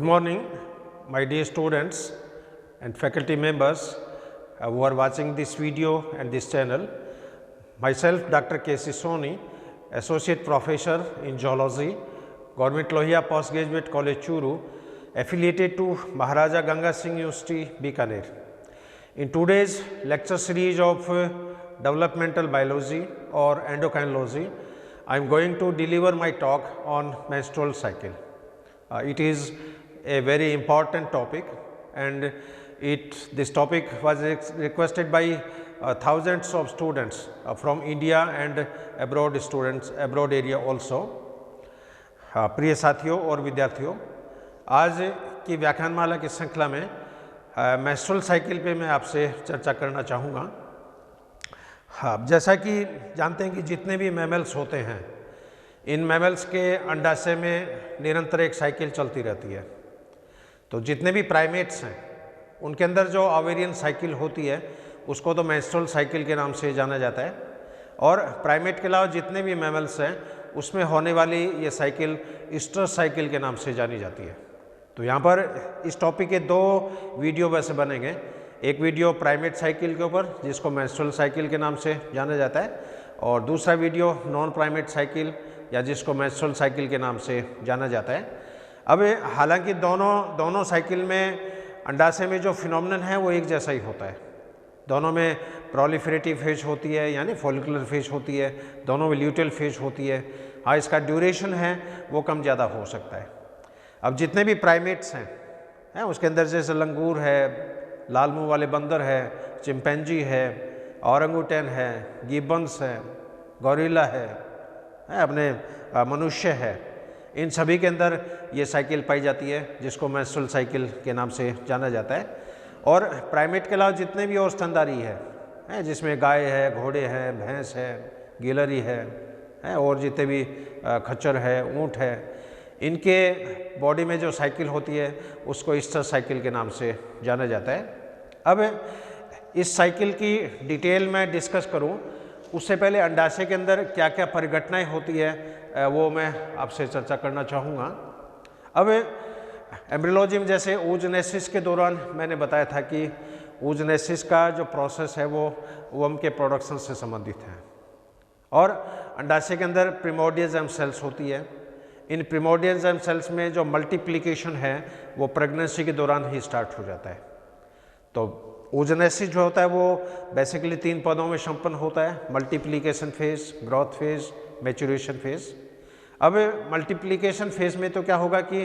Good morning, my dear students and faculty members who are watching this video and this channel. Myself, Dr. K.C. Soni, Associate Professor in Zoology, Government Lohia Postgraduate College, Churu, affiliated to Maharaja Ganga Singh University, Bikaner. In today's lecture series of Developmental Biology or Endocrinology, I am going to deliver my talk on menstrual cycle. It is a very important topic, and this topic was requested by thousands of students from India and abroad area also. प्रिय साथियों और विद्यार्थियों, आज की व्याख्यानमाला की श्रृंखला में मेंस्ट्रुअल साइकिल पे मैं आपसे चर्चा करना चाहूँगा। जैसा कि जानते हैं कि जितने भी मैमल्स होते हैं, इन मैमल्स के अंडाशय में निरंतर एक साइकिल चलती रहती है। तो जितने भी प्राइमेट्स हैं, उनके अंदर जो ओवेरियन साइकिल होती है उसको तो मेंस्ट्रुअल साइकिल के नाम से जाना जाता है, और प्राइमेट के अलावा जितने भी मैमल्स हैं उसमें होने वाली ये साइकिल ईस्ट्रस साइकिल के नाम से जानी जाती है। तो यहाँ पर इस टॉपिक के दो वीडियो वैसे बनेंगे। एक वीडियो प्राइमेट साइकिल के ऊपर जिसको मेंस्ट्रुअल साइकिल के नाम से जाना जाता है, और दूसरा वीडियो नॉन प्राइमेट साइकिल या जिसको मेंस्ट्रुअल साइकिल के नाम से जाना जाता है। अब हालांकि दोनों साइकिल में अंडाशय में जो फिनोमेनन है वो एक जैसा ही होता है। दोनों में प्रोलिफरेटिव फेज होती है यानी फॉलिकुलर फेज होती है, दोनों में ल्यूटेल फेज होती है। हाँ, इसका ड्यूरेशन है वो कम ज़्यादा हो सकता है। अब जितने भी प्राइमेट्स हैं उसके अंदर जैसे लंगूर है, लाल मुंह वाले बंदर है, चिंपैंजी है, औरंगुटैन है, गिब्बन्स है, गोरिल्ला है, अपने मनुष्य है, इन सभी के अंदर ये साइकिल पाई जाती है जिसको मेंस्ट्रुअल साइकिल के नाम से जाना जाता है। और प्राइमेट के अलावा जितने भी और स्तनधारी है जिसमें गाय है, घोड़े हैं, भैंस है, गिलहरी है और जितने भी खच्चर है, ऊँट है, इनके बॉडी में जो साइकिल होती है उसको ईस्ट्रस साइकिल के नाम से जाना जाता है। अब इस साइकिल की डिटेल में डिस्कस करूं उससे पहले अंडाशय के अंदर क्या क्या परिघटनाएं होती है वो मैं आपसे चर्चा करना चाहूँगा। अब एम्ब्रियोलॉजी में जैसे oogenesis के दौरान मैंने बताया था कि oogenesis का जो प्रोसेस है वो ओवम के प्रोडक्शन से संबंधित है, और अंडाशय के अंदर प्रिमोर्डियल जर्म सेल्स होती है। इन प्रिमोर्डियल जर्म सेल्स में जो मल्टीप्लिकेशन है वो प्रेगनेंसी के दौरान ही स्टार्ट हो जाता है। तो oogenesis जो होता है वो बेसिकली 3 पदों में संपन्न होता है: multiplication phase, growth phase, maturation phase. अब मल्टीप्लिकेशन फेज में तो क्या होगा कि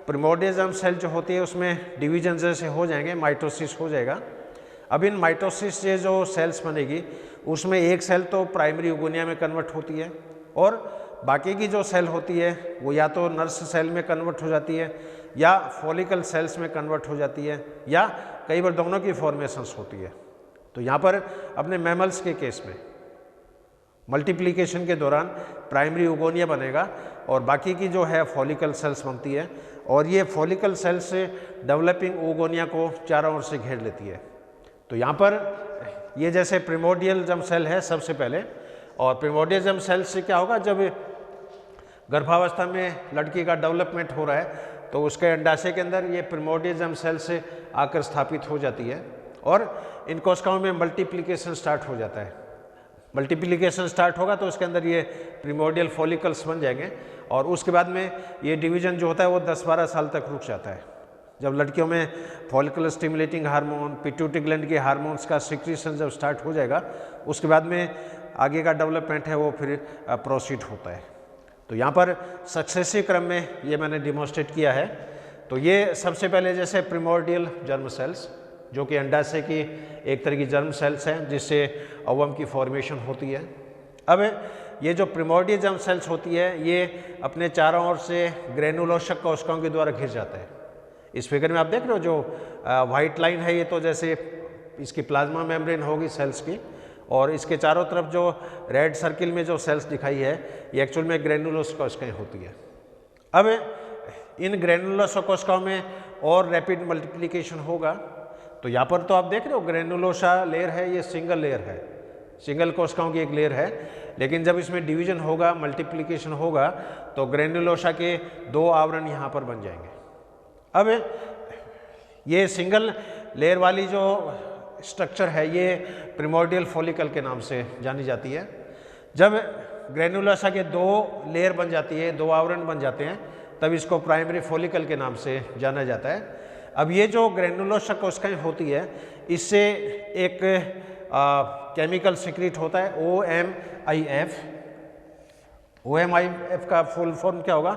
प्रिमोर्डियल जर्म सेल जो होती है उसमें डिवीजन जैसे हो जाएंगे, माइटोसिस हो जाएगा। अब इन माइटोसिस से जो सेल्स बनेगी उसमें एक सेल तो प्राइमरी ओगोनिया में कन्वर्ट होती है, और बाकी की जो सेल होती है वो या तो नर्स सेल में कन्वर्ट हो जाती है या फॉलिकल सेल्स में कन्वर्ट हो जाती है, या कई बार दोनों की फॉर्मेशंस होती है। तो यहाँ पर अपने मैमल्स के केस में मल्टीप्लिकेशन के दौरान प्राइमरी ओगोनिया बनेगा और बाकी की जो है फॉलिकल सेल्स बनती है, और ये फॉलिकल सेल्स से डेवलपिंग ओगोनिया को चारों ओर से घेर लेती है। तो यहाँ पर ये जैसे प्रिमोर्डियल जर्म सेल है सबसे पहले, और प्रिमोर्डियल जर्म सेल से क्या होगा, जब गर्भावस्था में लड़की का डेवलपमेंट हो रहा है तो उसके अंडाशय के अंदर ये प्रिमोर्डियल जर्म सेल से आकर स्थापित हो जाती है, और इन कोशिकाओं में मल्टीप्लिकेशन स्टार्ट हो जाता है। मल्टीप्लिकेशन स्टार्ट होगा तो उसके अंदर ये प्रिमोर्डियल फॉलिकल्स बन जाएंगे, और उसके बाद में ये डिवीज़न जो होता है वो 10-12 साल तक रुक जाता है। जब लड़कियों में follicular stimulating hormone, pituitary gland के हार्मोन्स का सिक्रीशन जब स्टार्ट हो जाएगा, उसके बाद में आगे का डेवलपमेंट है वो फिर प्रोसीड होता है। तो यहाँ पर सक्सेसिव क्रम में ये मैंने डिमॉन्स्ट्रेट किया है। तो ये सबसे पहले जैसे प्रिमोर्डियल जर्म सेल्स जो कि अंडाशय की एक तरह की जर्म सेल्स हैं जिससे ओवम की फॉर्मेशन होती है। अब ये जो प्रिमोर्डियल जर्म सेल्स होती है ये अपने चारों ओर से ग्रेनुलोशक कोशिकाओं के द्वारा घिर जाता है। इस फिगर में आप देख रहे हो जो वाइट लाइन है ये तो जैसे इसकी प्लाज्मा मेम्ब्रेन होगी सेल्स की, और इसके चारों तरफ जो रेड सर्किल में जो सेल्स दिखाई है ये एक्चुअल में ग्रेनुलोस कोशिकाएं होती है। अब इन ग्रेनुलोस कोशिकाओं में और रैपिड मल्टीप्लिकेशन होगा। तो यहाँ पर तो आप देख रहे हो ग्रेनुलोसा लेयर है, ये सिंगल लेयर है, सिंगल कोशिकाओं की एक लेयर है, लेकिन जब इसमें डिवीजन होगा, मल्टीप्लिकेशन होगा, तो ग्रेनुलोसा के 2 आवरण यहाँ पर बन जाएंगे। अब ये सिंगल लेयर वाली जो स्ट्रक्चर है ये प्रिमोर्डियल फॉलिकल के नाम से जानी जाती है। जब ग्रेनुलोसा के 2 लेयर बन जाती है, 2 आवरण बन जाते हैं, तब इसको प्राइमरी फॉलिकल के नाम से जाना जाता है। अब ये जो ग्रेनुलोसा कोशिकाएं होती है, इससे एक केमिकल सिक्रीट होता है OMIF। OMIF का फुल फॉर्म क्या होगा?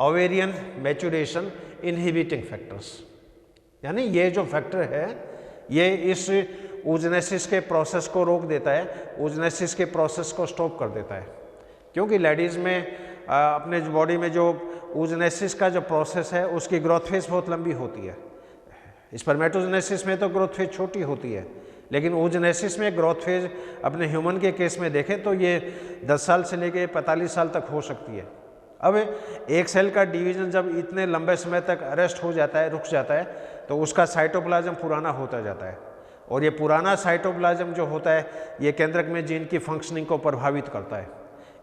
Ovarian maturation inhibiting factors. यानी ये जो फैक्टर है ये इस oogenesis के प्रोसेस को रोक देता है, oogenesis के प्रोसेस को स्टॉप कर देता है। क्योंकि लेडीज़ में अपने बॉडी में जो oogenesis का जो प्रोसेस है उसकी ग्रोथ फेज बहुत लंबी होती है। स्पर्मेटोजेनेसिस में तो ग्रोथ फेज छोटी होती है, लेकिन oogenesis में ग्रोथ फेज अपने ह्यूमन के केस में देखें तो ये 10 साल से लेके 45 साल तक हो सकती है। अब एक सेल का डिवीजन जब इतने लंबे समय तक अरेस्ट हो जाता है, रुक जाता है, तो उसका साइटोप्लाज्म पुराना होता जाता है, और ये पुराना साइटोप्लाज्म जो होता है ये केंद्रक में जीन की फंक्शनिंग को प्रभावित करता है।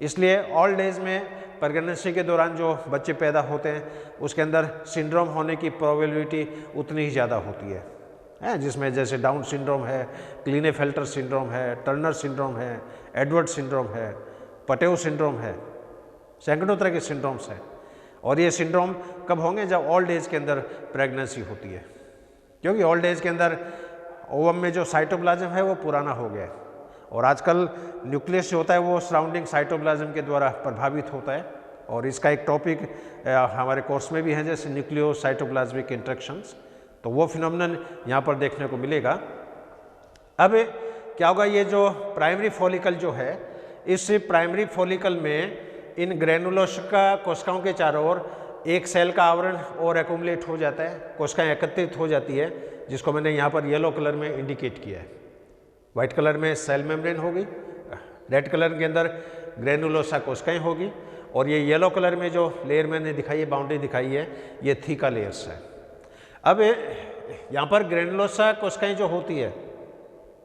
इसलिए ओल्ड एज में प्रेगनेंसी के दौरान जो बच्चे पैदा होते हैं उसके अंदर सिंड्रोम होने की प्रोबेबिलिटी उतनी ही ज़्यादा होती है, जिसमें जैसे डाउन सिंड्रोम है, क्लीनेफेल्टर सिंड्रोम है, टर्नर सिंड्रोम है, एडवर्ड सिंड्रोम है, पटेव सिंड्रोम है, सैकड़ों तरह के सिंड्रोम्स हैं। और ये सिंड्रोम कब होंगे? जब ओल्ड एज के अंदर प्रेगनेंसी होती है, क्योंकि ओल्ड एज के अंदर ओवम में जो साइटोप्लाज्म है वो पुराना हो गया है, और आजकल न्यूक्लियस जो होता है वो सराउंडिंग साइटोप्लाज्म के द्वारा प्रभावित होता है। और इसका एक टॉपिक हमारे कोर्स में भी है, जैसे न्यूक्लियो साइटोप्लाज्मिक इंटरेक्शंस, तो वो फिनोमिनन यहाँ पर देखने को मिलेगा। अब क्या होगा? ये जो प्राइमरी फॉलिकल जो है, इस प्राइमरी फॉलिकल में इन ग्रेनुलोसा कोशिकाओं के चारों ओर एक सेल का आवरण और एक्यूमुलेट हो जाता है, कोशिकाएं एकत्रित हो जाती है, जिसको मैंने यहाँ पर येलो कलर में इंडिकेट किया है। वाइट कलर में सेल मेम्ब्रेन होगी, रेड कलर के अंदर ग्रेनुलोसा कोशिकाएं होगी, और ये येलो कलर में जो लेयर मैंने दिखाई है, बाउंड्री दिखाई है, ये थीका लेयर्स है। अब यहाँ पर ग्रेनुलोसा कोशिकाएं जो होती है,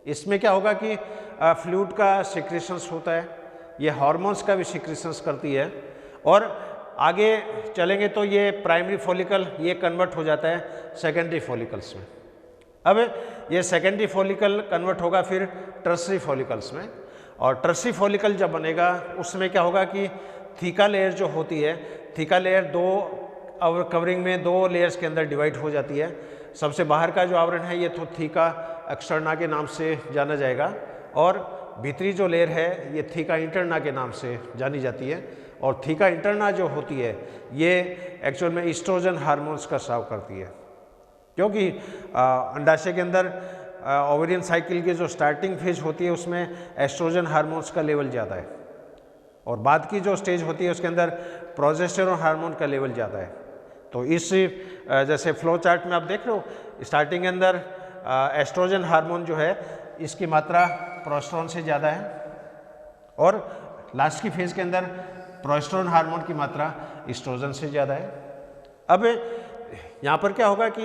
इसमें क्या होगा कि फ्लूइड का सिक्रेशंस होता है, ये हार्मोन्स का भी सिक्रेशंस करती है, और आगे चलेंगे तो ये प्राइमरी फॉलिकल ये कन्वर्ट हो जाता है सेकेंडरी फॉलिकल्स में। अब ये सेकेंडरी फॉलिकल कन्वर्ट होगा फिर टर्सरी फॉलिकल्स में, और टर्सरी फॉलिकल जब बनेगा उसमें क्या होगा कि थीका लेयर जो होती है, थीका लेयर 2 कवरिंग में 2 लेयर्स के अंदर डिवाइड हो जाती है। सबसे बाहर का जो आवरण है ये तो थीका एक्सटर्ना के नाम से जाना जाएगा, और भीतरी जो लेयर है ये थीका इंटरना के नाम से जानी जाती है। और थीका इंटरना जो होती है ये एक्चुअल में ईस्ट्रोजन हार्मोन्स का स्राव करती है, क्योंकि अंडाशय के अंदर ओवेरियन साइकिल की जो स्टार्टिंग फेज होती है उसमें एस्ट्रोजन हार्मोन्स का लेवल ज़्यादा है, और बाद की जो स्टेज होती है उसके अंदर प्रोजेस्टेरोन हार्मोन का लेवल ज़्यादा है। तो इस जैसे फ्लो चार्ट में आप देख रहे हो, स्टार्टिंग के अंदर एस्ट्रोजन हार्मोन जो है इसकी मात्रा प्रोस्टेरोन से ज़्यादा है, और लास्ट की फेज़ के अंदर प्रोस्टेरोन हार्मोन की मात्रा ईस्ट्रोजन से ज़्यादा है। अब यहाँ पर क्या होगा कि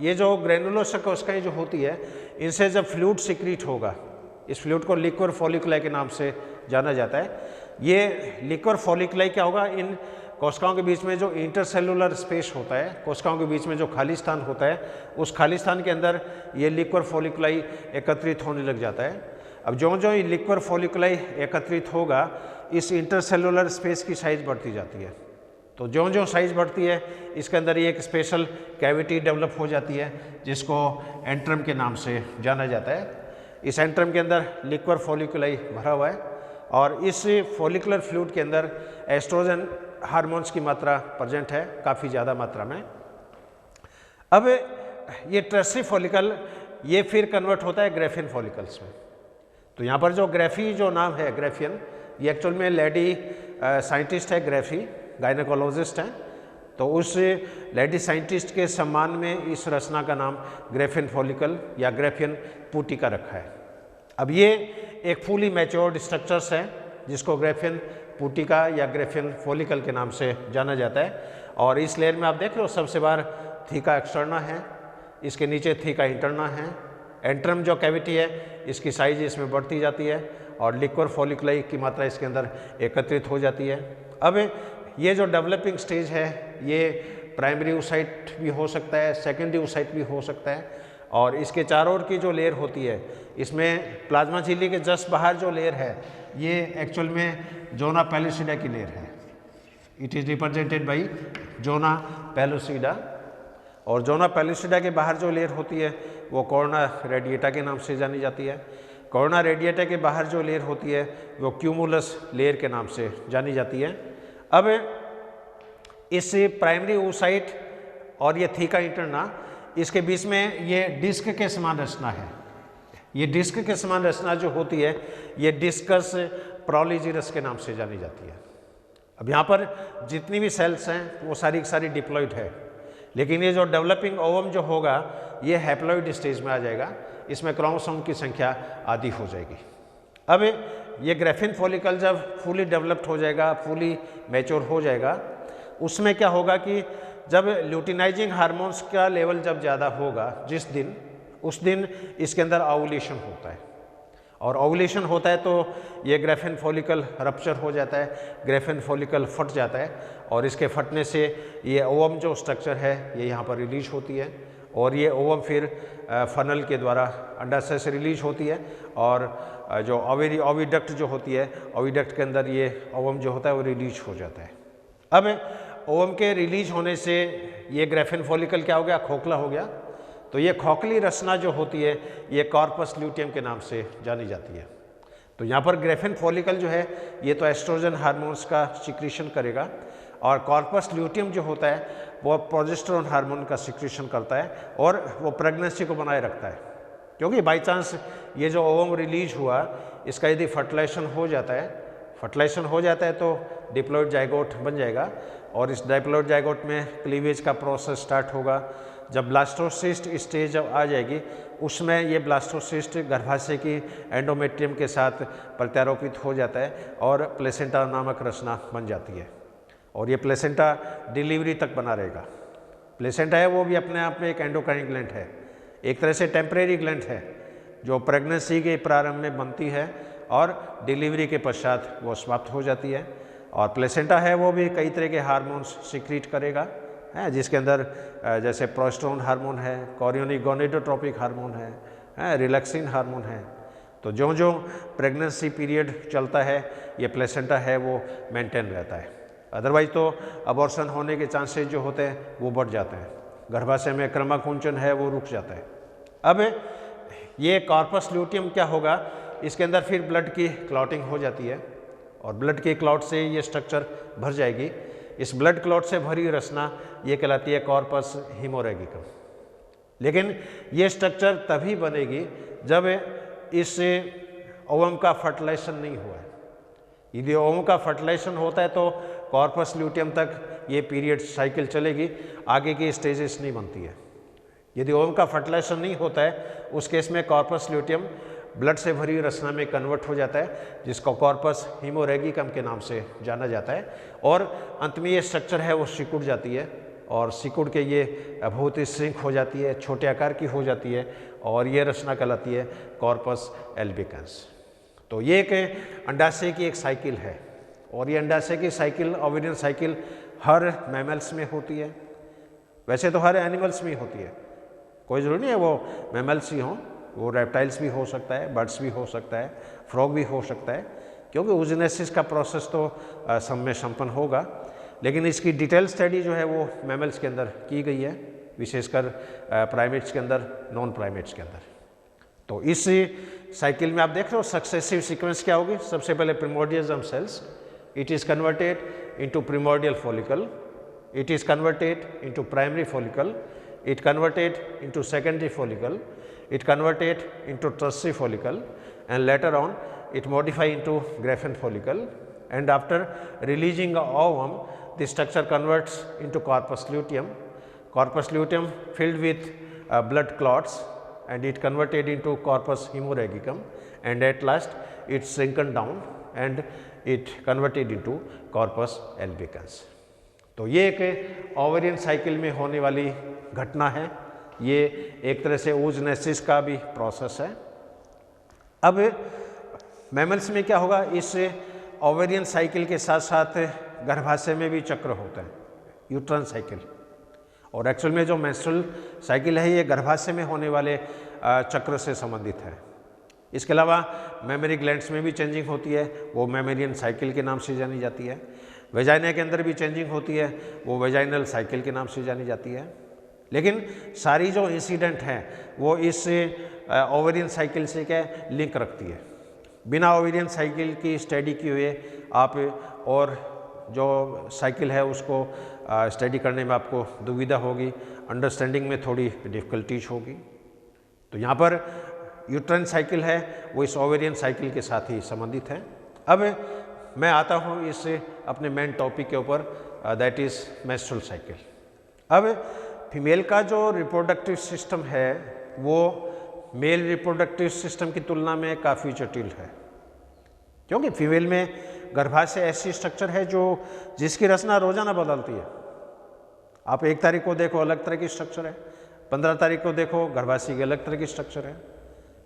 ये जो ग्रेनुलोसा कोशिकाएं जो होती है, इनसे जब फ्लूइड सिक्रीट होगा, इस फ्लूइड को लिक्विड फॉलिकुलाई के नाम से जाना जाता है। ये लिक्विड फॉलिकुलाई क्या होगा? इन कोशिकाओं के बीच में जो इंटरसेलुलर स्पेस होता है, कोशिकाओं के बीच में जो खाली स्थान होता है, उस खाली स्थान के अंदर ये लिक्विड फॉलिकुलाई एकत्रित होने लग जाता है। अब जो जो ये लिक्विड फॉलिकुलाई एकत्रित होगा, इस इंटरसेलुलर स्पेस की साइज बढ़ती जाती है। तो जो जो साइज बढ़ती है इसके अंदर ये एक स्पेशल कैविटी डेवलप हो जाती है, जिसको एंट्रम के नाम से जाना जाता है। इस एंट्रम के अंदर लिक्विड फॉलिकुलाई भरा हुआ है, और इस फॉलिकुलर फ्लूइड के अंदर एस्ट्रोजन हार्मोन्स की मात्रा प्रेजेंट है, काफ़ी ज़्यादा मात्रा में। अब ये टर्सरी फॉलिकल ये फिर कन्वर्ट होता है ग्रेफियन फॉलिकल्स में। तो यहाँ पर जो ग्रेफी जो नाम है ग्रेफियन, ये एक्चुअल में लेडी साइंटिस्ट है, ग्रेफी गायनेकोलॉजिस्ट हैं। तो उस लेडी साइंटिस्ट के सम्मान में इस रचना का नाम ग्रेफियन फॉलिकल या ग्रेफियन पुटिका रखा है। अब ये एक फुली मैच्योर्ड स्ट्रक्चर्स है जिसको ग्रेफियन पुटिका या ग्रेफियन फॉलिकल के नाम से जाना जाता है। और इस लेयर में आप देख रहे हो सबसे बाहर थीका एक्सटर्ना है, इसके नीचे थीका इंटरना है। एंट्रम जो कैविटी है इसकी साइज इसमें बढ़ती जाती है, और लिक्विड फॉलिकुलाई की मात्रा इसके अंदर एकत्रित हो जाती है। अब ये जो डेवलपिंग स्टेज है ये प्राइमरी oocyte भी हो सकता है, सेकेंडरी oocyte भी हो सकता है। और इसके चारों ओर की जो लेयर होती है, इसमें प्लाज्मा झिल्ली के जस्ट बाहर जो लेयर है ये एक्चुअल में जोना पेलुसिडा की लेयर है। It is represented by zona pellucida. और जोना पेलुसिडा के बाहर जो लेयर होती है वो कोरोना रेडिएटा के नाम से जानी जाती है। कोरोना रेडिएटा के बाहर जो लेयर होती है वो क्यूमुलस लेयर के नाम से जानी जाती है। अब इस प्राइमरी oocyte और ये थीका इंटरना, इसके बीच में ये डिस्क के समान रचना है। ये डिस्क के समान रचना जो होती है ये डिस्कस प्रोलिजिरस के नाम से जानी जाती है। अब यहाँ पर जितनी भी सेल्स हैं वो सारी की सारी डिप्लॉइड है, लेकिन ये जो डेवलपिंग ओवम जो होगा ये हैप्लॉइड स्टेज में आ जाएगा। इसमें क्रोमोसोम की संख्या आधी हो जाएगी। अब ये ग्रेफिन फॉलिकल जब फुली डेवलप्ड हो जाएगा, फुली मैच्योर हो जाएगा, उसमें क्या होगा कि जब ल्यूटिनाइजिंग हार्मोन्स का लेवल जब ज़्यादा होगा जिस दिन, उस दिन इसके अंदर ओवुलेशन होता है। और ओवुलेशन होता है तो ये ग्रेफिन फॉलिकल रप्चर हो जाता है, ग्रेफिन फॉलिकल फट जाता है और इसके फटने से ये ओवम जो स्ट्रक्चर है ये यहाँ पर रिलीज होती है। और ये ओवम फिर फनल के द्वारा अंडाशय से रिलीज होती है और जो ओविडक्ट जो होती है, ओविडक्ट के अंदर ये ओवम जो होता है वो रिलीज हो जाता है। अब ओवम के रिलीज होने से ये ग्रेफिन फॉलिकल क्या हो गया, खोखला हो गया। तो ये खोखली रचना जो होती है ये कॉर्पस ल्यूटियम के नाम से जानी जाती है। तो यहाँ पर ग्रेफिन फॉलिकल जो है ये तो एस्ट्रोजन हार्मोन्स का सिक्रीशन करेगा और कॉर्पस ल्यूटियम जो होता है वो प्रोजेस्टेरोन हार्मोन का सिक्रीशन करता है और वो प्रेगनेंसी को बनाए रखता है। क्योंकि बाई चांस ये जो ओवम रिलीज हुआ इसका यदि फर्टिलाइजेशन हो जाता है तो डिप्लॉइड जाइगोट बन जाएगा और इस डिप्लॉइड जाइगोट में क्लीवेज का प्रोसेस स्टार्ट होगा। जब ब्लास्टोसिस्ट स्टेज जब आ जाएगी उसमें ये ब्लास्टोसिस्ट गर्भाशय की एंडोमेट्रियम के साथ प्रत्यारोपित हो जाता है और प्लेसेंटा नामक रचना बन जाती है। और ये प्लेसेंटा डिलीवरी तक बना रहेगा। प्लेसेंटा है वो भी अपने आप में एक एंडोक्राइन ग्लैंड है, एक तरह से टेम्परेरी ग्लैंड है जो प्रेगनेंसी के प्रारंभ में बनती है और डिलीवरी के पश्चात वो समाप्त हो जाती है। और प्लेसेंटा है वो भी कई तरह के हार्मोन्स सिक्रीट करेगा, है जिसके अंदर जैसे प्रोस्टेरोन हार्मोन है, कोरियोनिक गोनेडोट्रोपिक हार्मोन है, रिलैक्सिन हार्मोन है। तो जो जो प्रेगनेंसी पीरियड चलता है ये प्लेसेंटा है वो मेंटेन रहता है। अदरवाइज तो अबॉर्शन होने के चांसेस जो होते हैं वो बढ़ जाते हैं, गर्भाशय में क्रमाकुंचन है वो रुक जाता है। अब ये कॉर्पस ल्यूटियम क्या होगा, इसके अंदर फिर ब्लड की क्लॉटिंग हो जाती है और ब्लड के क्लॉट से ये स्ट्रक्चर भर जाएगी। इस ब्लड क्लॉट से भरी रचना ये कहलाती है कॉर्पस हीमोरेगिकम। लेकिन ये स्ट्रक्चर तभी बनेगी जब इस ओवम का फर्टिलाइजेशन नहीं हुआ है। यदि ओवम का फर्टिलाइजेशन होता है तो कॉर्पस ल्यूटियम तक ये पीरियड साइकिल चलेगी, आगे की स्टेजेस नहीं बनती है। यदि ओवम का फर्टिलाइजेशन नहीं होता है उस केस में कॉर्पस ल्यूटियम ब्लड से भरी रचना में कन्वर्ट हो जाता है जिसको कॉर्पस हीमोरेगिकम के नाम से जाना जाता है। और अंत में ये स्ट्रक्चर है वो सिकुड़ जाती है और सिकुड़ के ये बहुत ही श्रिंक हो जाती है, छोटे आकार की हो जाती है और ये रचना कहलाती है कॉर्पस एल्बिकन्स। तो ये एक अंडाशय की एक साइकिल है और ये अंडाशय की साइकिल, ओवेरियन साइकिल हर मैमल्स में होती है। वैसे तो हर एनिमल्स में होती है, कोई ज़रूरी नहीं है वो मैमल्स ही हों, वो रेप्टाइल्स भी हो सकता है, बर्ड्स भी हो सकता है, फ्रॉग भी हो सकता है, क्योंकि oogenesis का प्रोसेस तो सब में संपन्न होगा। लेकिन इसकी डिटेल स्टडी जो है वो मैमल्स के अंदर की गई है, विशेषकर प्राइमेट्स के अंदर, नॉन प्राइमेट्स के अंदर। तो इस साइकिल में आप देख रहे हो सक्सेसिव सीक्वेंस क्या होगी। सबसे पहले primordial germ cells, it is converted into primordial follicle, it is converted into primary follicle, it converted into secondary follicle, it converted into tertiary follicle, and later on it modify into Graafian follicle, and after releasing a ovum the structure converts into corpus luteum filled with blood clots, and it converted into corpus hemorrhagicum, and at last it shrunken down and it converted into corpus albicans। तो ये एक ovarian cycle में होने वाली घटना है, ये एक तरह से oogenesis का भी प्रोसेस है। अब मैमल्स में क्या होगा, इस ओवेरियन साइकिल के साथ साथ गर्भाशय में भी चक्र होता है, यूट्रन साइकिल। और एक्चुअल में जो मेंस्ट्रुअल साइकिल है ये गर्भाशय में होने वाले चक्र से संबंधित है। इसके अलावा मेमरी ग्लैंड्स में भी चेंजिंग होती है, वो मेमेरियन साइकिल के नाम से जानी जाती है। वेजाइना के अंदर भी चेंजिंग होती है, वो वेजाइनल साइकिल के नाम से जानी जाती है। लेकिन सारी जो इंसिडेंट हैं वो इस ओवेरियन साइकिल से क्या लिंक रखती है। बिना ओवेरियन साइकिल की स्टडी किए हुए आप और जो साइकिल है उसको स्टडी करने में आपको दुविधा होगी, अंडरस्टैंडिंग में थोड़ी डिफ़िकल्टीज होगी। तो यहाँ पर यूट्राइन साइकिल है वो इस ओवेरियन साइकिल के साथ ही संबंधित है। अब मैं आता हूँ इस अपने मेन टॉपिक के ऊपर, दैट इज़ मेंस्ट्रुअल साइकिल। अब फीमेल का जो रिप्रोडक्टिव सिस्टम है वो मेल रिप्रोडक्टिव सिस्टम की तुलना में काफ़ी जटिल है, क्योंकि फीमेल में गर्भाशय ऐसी स्ट्रक्चर है जो जिसकी रचना रोजाना बदलती है। आप 1 तारीख को देखो अलग तरह की स्ट्रक्चर है, 15 तारीख को देखो गर्भाशय की अलग तरह की स्ट्रक्चर है,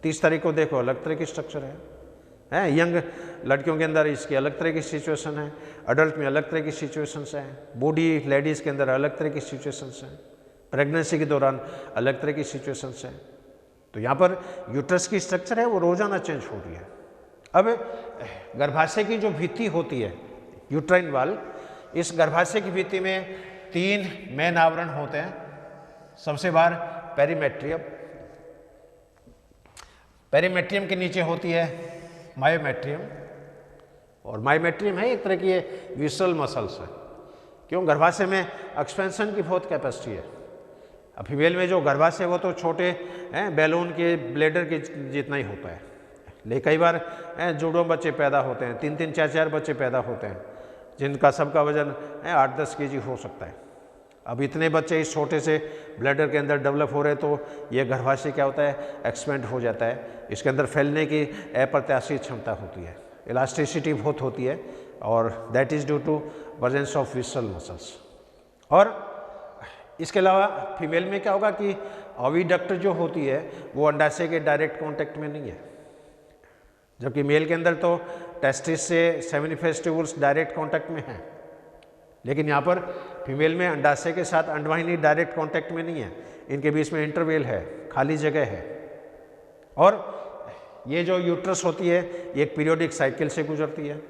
30 तारीख को देखो अलग तरह की स्ट्रक्चर है। यंग लड़कियों के अंदर इसकी अलग तरह की सिचुएशन है, अडल्ट में अलग तरह की सिचुएशंस हैं, बूढ़ी लेडीज़ के अंदर अलग तरह की सिचुएशंस हैं, प्रेगनेंसी के दौरान अलग तरह की सिचुएशंस हैं। तो यहाँ पर यूट्रस की स्ट्रक्चर है वो रोज़ाना चेंज हो रही है। अब गर्भाशय की जो भित्ति होती है यूट्राइन वाल, इस गर्भाशय की भित्ति में 3 मेन आवरण होते हैं। सबसे बाहर पेरीमेट्रियम, पेरीमेट्रियम के नीचे होती है मायोमेट्रियम, और मायोमेट्रियम है एक तरह की विसरल मसल्स है, क्यों गर्भाशय में एक्सपेंशन की बहुत कैपेसिटी है। अब फीमेल में जो गर्भाशय वो तो छोटे बैलून के ब्लेडर के जितना ही होता है, लेकिन कई बार जुड़ों बच्चे पैदा होते हैं, 3-3, 4-4 बच्चे पैदा होते हैं जिनका सबका वजन 8-10 केजी हो सकता है। अब इतने बच्चे इस छोटे से ब्लैडर के अंदर डेवलप हो रहे तो ये गर्भाशय क्या होता है, एक्सपेंड हो जाता है। इसके अंदर फैलने की अप्रत्याशित क्षमता होती है, इलास्टिसिटी बहुत होती है, और that is due to presence of visceral muscles. और इसके अलावा फीमेल में क्या होगा कि ओविडक्ट जो होती है वो अंडाशय के डायरेक्ट कांटेक्ट में नहीं है, जबकि मेल के अंदर तो टेस्टिस से सेमिनिफेस ट्यूब्यूल्स डायरेक्ट कांटेक्ट में हैं। लेकिन यहाँ पर फीमेल में अंडाशय के साथ अंडवाहिनी डायरेक्ट कांटेक्ट में नहीं है, इनके बीच में इंटरवेल है, खाली जगह है। और ये जो यूट्रस होती है ये एक पीरियोडिक साइकिल से गुजरती है।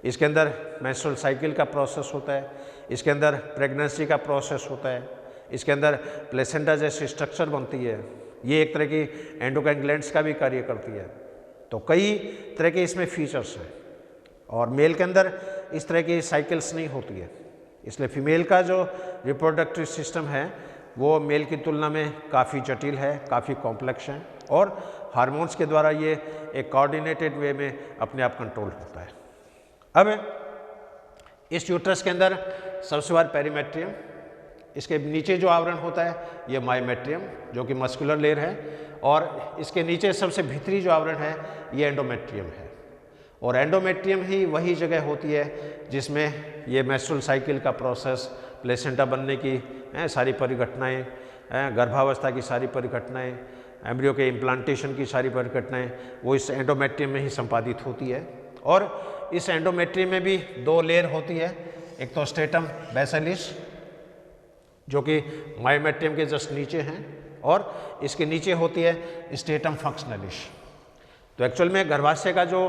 इसके अंदर मेंस्ट्रुअल साइकिल का प्रोसेस होता है, इसके अंदर प्रेगनेंसी का प्रोसेस होता है, इसके अंदर प्लेसेंटा जैसी स्ट्रक्चर बनती है, ये एक तरह की एंडोक्राइन ग्लैंड्स का भी कार्य करती है। तो कई तरह के इसमें फीचर्स हैं, और मेल के अंदर इस तरह की साइकिल्स नहीं होती है। इसलिए फीमेल का जो रिप्रोडक्टिव सिस्टम है वो मेल की तुलना में काफ़ी जटिल है, काफ़ी कॉम्प्लेक्स है, और हार्मोन्स के द्वारा ये एक कोऑर्डिनेटेड वे में अपने आप कंट्रोल होता है। अब इस यूट्रस के अंदर सबसे बार पेरीमेट्रियम, इसके नीचे जो आवरण होता है ये मायोमेट्रियम जो कि मस्कुलर लेयर है, और इसके नीचे सबसे भीतरी जो आवरण है ये एंडोमेट्रियम है। और एंडोमेट्रियम ही वही जगह होती है जिसमें ये मेंस्ट्रुअल साइकिल का प्रोसेस, प्लेसेंटा बनने की सारी परिघटनाएं, गर्भावस्था की सारी परिघटनाएं, एम्ब्रियो के इम्प्लांटेशन की सारी परिघटनाएं वो इस एंडोमेट्रियम में ही संपादित होती है। और इस एंडोमेट्रियम में भी 2 लेयर होती है, एक तो स्ट्रेटम बेसिलिस जो कि मायोमेट्रियम के जस्ट नीचे हैं, और इसके नीचे होती है स्ट्रेटम फंक्शनलिस। तो एक्चुअल में गर्भाशय का जो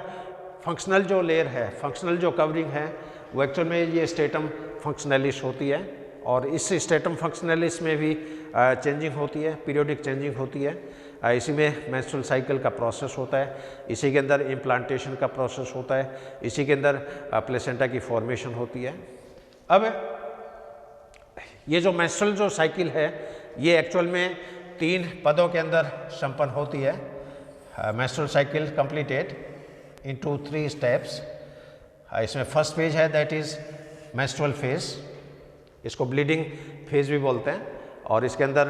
फंक्शनल जो लेयर है, फंक्शनल जो कवरिंग है वो एक्चुअल में ये स्ट्रेटम फंक्शनलिस होती है, और इस स्ट्रेटम फंक्शनलिस में भी चेंजिंग होती है, पीरियोडिक चेंजिंग होती है। इसी में मेंस्ट्रुअल साइकिल का प्रोसेस होता है, इसी के अंदर इम्प्लांटेशन का प्रोसेस होता है, इसी के अंदर प्लेसेंटा की फॉर्मेशन होती है। अब ये जो मेंस्ट्रुअल जो साइकिल है ये एक्चुअल में 3 पदों के अंदर संपन्न होती है। Menstrual cycle completed into 3 steps. इसमें फर्स्ट फेज है दैट इज़ मेंस्ट्रुअल फेज, इसको ब्लीडिंग फेज भी बोलते हैं, और इसके अंदर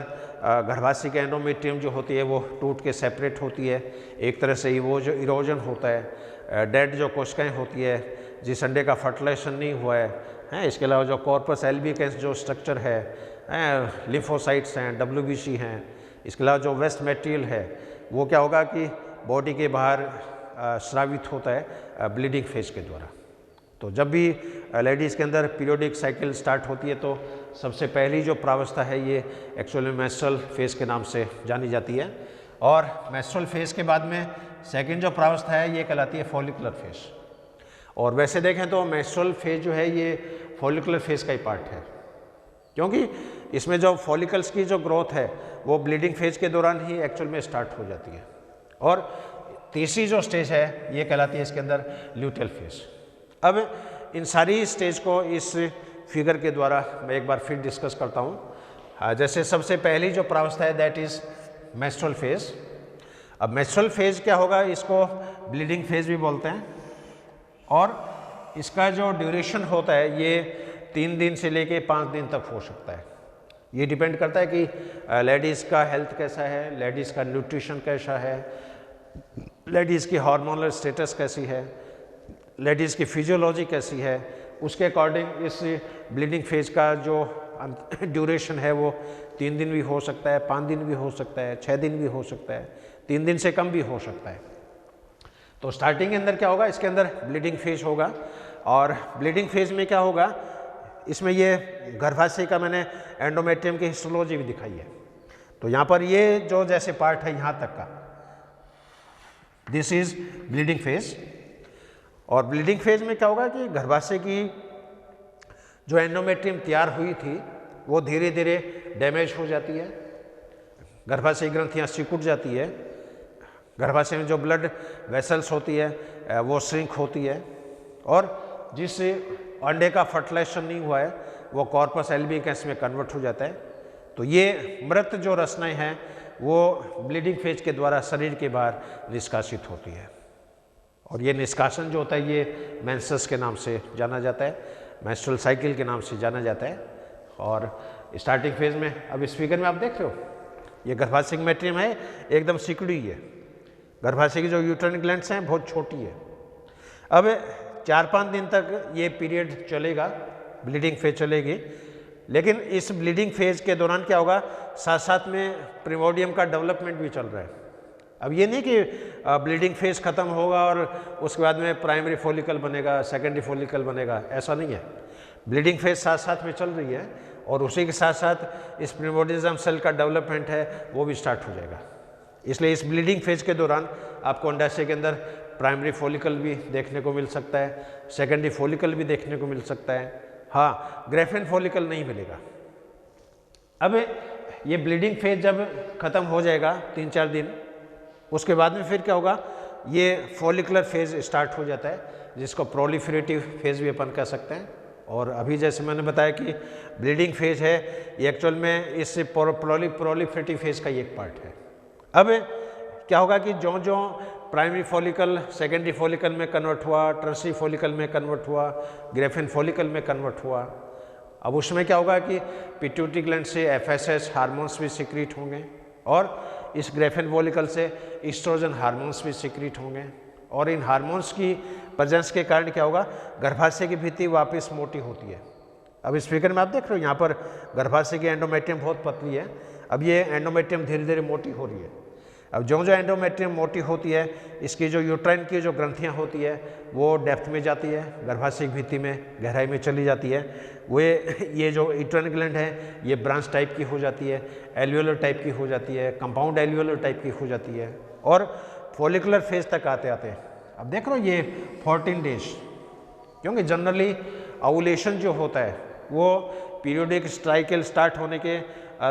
गर्भाशय के एंडोमेट्रियम जो होती है वो टूट के सेपरेट होती है, एक तरह से वो जो इरोजन होता है, डेड जो कोशिकाएं होती है जिस अंडे का फर्टिलाइजेशन नहीं हुआ है, इसके अलावा जो कॉर्पस एल्बिकेंस जो स्ट्रक्चर है, लिम्फोसाइट्स हैं, WBC हैं, इसके अलावा जो वेस्ट मटेरियल है वो क्या होगा कि बॉडी के बाहर स्रावित होता है ब्लीडिंग फेज के द्वारा। तो जब भी लेडीज़ के अंदर पीरियोडिक साइकिल स्टार्ट होती है तो सबसे पहली जो प्रावस्था है ये एक्चुअली मेंस्ट्रुअल फेज के नाम से जानी जाती है, और मेंस्ट्रुअल फेज के बाद में सेकंड जो प्रावस्था है ये कहलाती है फॉलिकुलर फेज। और वैसे देखें तो मेंस्ट्रुअल फेज जो है ये फॉलिकुलर फेज का ही पार्ट है, क्योंकि इसमें जो फॉलिकल्स की जो ग्रोथ है वो ब्लीडिंग फेज के दौरान ही एक्चुअल में स्टार्ट हो जाती है। और तीसरी जो स्टेज है ये कहलाती है इसके अंदर ल्यूटेल फेज। अब इन सारी स्टेज को इस फिगर के द्वारा मैं एक बार फिर डिस्कस करता हूँ। जैसे सबसे पहली जो प्रावस्था है दैट इज़ मेंस्ट्रुअल फेज। अब मेंस्ट्रुअल फेज क्या होगा, इसको ब्लीडिंग फेज भी बोलते हैं, और इसका जो ड्यूरेशन होता है ये 3 दिन से लेके 5 दिन तक हो सकता है। ये डिपेंड करता है कि लेडीज़ का हेल्थ कैसा है, लेडीज़ का न्यूट्रिशन कैसा है, लेडीज़ की हार्मोनल स्टेटस कैसी है, लेडीज़ की फिजियोलॉजी कैसी है, उसके अकॉर्डिंग इस ब्लीडिंग फेज का जो ड्यूरेशन है वो 3 दिन भी हो सकता है, 5 दिन भी हो सकता है, 6 दिन भी हो सकता है, 3 दिन से कम भी हो सकता है। तो स्टार्टिंग के अंदर क्या होगा, इसके अंदर ब्लीडिंग फेज होगा, और ब्लीडिंग फेज में क्या होगा, इसमें ये गर्भाशय का मैंने एंडोमेट्रियम की हिस्टोलॉजी भी दिखाई है। तो यहाँ पर ये जो जैसे पार्ट है यहाँ तक का, दिस इज ब्लीडिंग फेज। और ब्लीडिंग फेज में क्या होगा कि गर्भाशय की जो एंडोमेट्रियम तैयार हुई थी वो धीरे धीरे डैमेज हो जाती है, गर्भाशय ग्रंथियाँ सिकुड़ जाती है, गर्भाशय में जो ब्लड वेसल्स होती है वो श्रिंक होती है, और जिस अंडे का फर्टिलाइजेशन नहीं हुआ है वो कॉर्पस एल्बिकस में कन्वर्ट हो जाता है। तो ये मृत जो रचनाएं हैं वो ब्लीडिंग फेज के द्वारा शरीर के बाहर निष्कासित होती है, और ये निष्कासन जो होता है ये मेंसेस के नाम से जाना जाता है, मेंस्ट्रुअल साइकिल के नाम से जाना जाता है। और स्टार्टिंग फेज में अब इस फिगर में आप देख रहे हो ये गर्भाशय की मेट्रियम है, एकदम सिकुड़ी है, गर्भाशय की जो यूट्राइन ग्लैंड्स हैं बहुत छोटी है। अब 4-5 दिन तक ये पीरियड चलेगा, ब्लीडिंग फेज चलेगी, लेकिन इस ब्लीडिंग फेज के दौरान क्या होगा, साथ साथ में प्रिमोडियम का डेवलपमेंट भी चल रहा है। अब ये नहीं कि ब्लीडिंग फेज ख़त्म होगा और उसके बाद में प्राइमरी फॉलिकल बनेगा, सेकेंडरी फॉलिकल बनेगा, ऐसा नहीं है। ब्लीडिंग फेज साथ साथ में चल रही है, और उसी के साथ साथ इस प्रिमोडियम सेल का डेवलपमेंट है वो भी स्टार्ट हो जाएगा। इसलिए इस ब्लीडिंग फेज के दौरान आपको अंडाशय के अंदर प्राइमरी फॉलिकल भी देखने को मिल सकता है, सेकेंडरी फॉलिकल भी देखने को मिल सकता है, हाँ ग्रेफिन फॉलिकल नहीं मिलेगा। अब ये ब्लीडिंग फेज जब ख़त्म हो जाएगा 3-4 दिन, उसके बाद में फिर क्या होगा, ये फॉलिकुलर फेज स्टार्ट हो जाता है, जिसको प्रोलिफरेटिव फेज भी अपन कह सकते हैं। और अभी जैसे मैंने बताया कि ब्लीडिंग फेज है ये एक्चुअल में इस प्रोलिफरेटिव फेज का एक पार्ट है। अब क्या होगा कि जो जो प्राइमरी फॉलिकल सेकेंडरी फॉलिकल में कन्वर्ट हुआ, टर्शियरी फॉलिकल में कन्वर्ट हुआ, ग्रेफिन फॉलिकल में कन्वर्ट हुआ, अब उसमें क्या होगा कि पिट्यूटरी ग्लैंड से एफएसएच हार्मोन्स भी सिक्रीट होंगे, और इस ग्रेफिन फॉलिकल से एस्ट्रोजन हार्मोन्स भी सिक्रीट होंगे, और इन हार्मोन्स की प्रेजेंस के कारण क्या होगा, गर्भाशय की भित्ति वापस मोटी होती है। अब इस फिगर में आप देख रहे हो यहाँ पर गर्भाशय की एंडोमेट्रियम बहुत पतली है, अब ये एंडोमेट्रियम धीरे धीरे मोटी हो रही है। अब जो जो एंडोमेट्रियम मोटी होती है, इसकी जो यूट्राइन की जो ग्रंथियाँ होती है वो डेप्थ में जाती है, गर्भाशय की भित्ति में गहराई में चली जाती है। ये जो यूट्राइन ग्लैंड है ये ब्रांच टाइप की हो जाती है, एल्वियोलर टाइप की हो जाती है, कंपाउंड एल्वियोलर टाइप की हो जाती है, और फॉलिकुलर फेज तक आते आते अब देख रहे हो ये 14 डेज, क्योंकि जनरली ओवुलेशन जो होता है वो पीरियोडिक साइकिल स्टार्ट होने के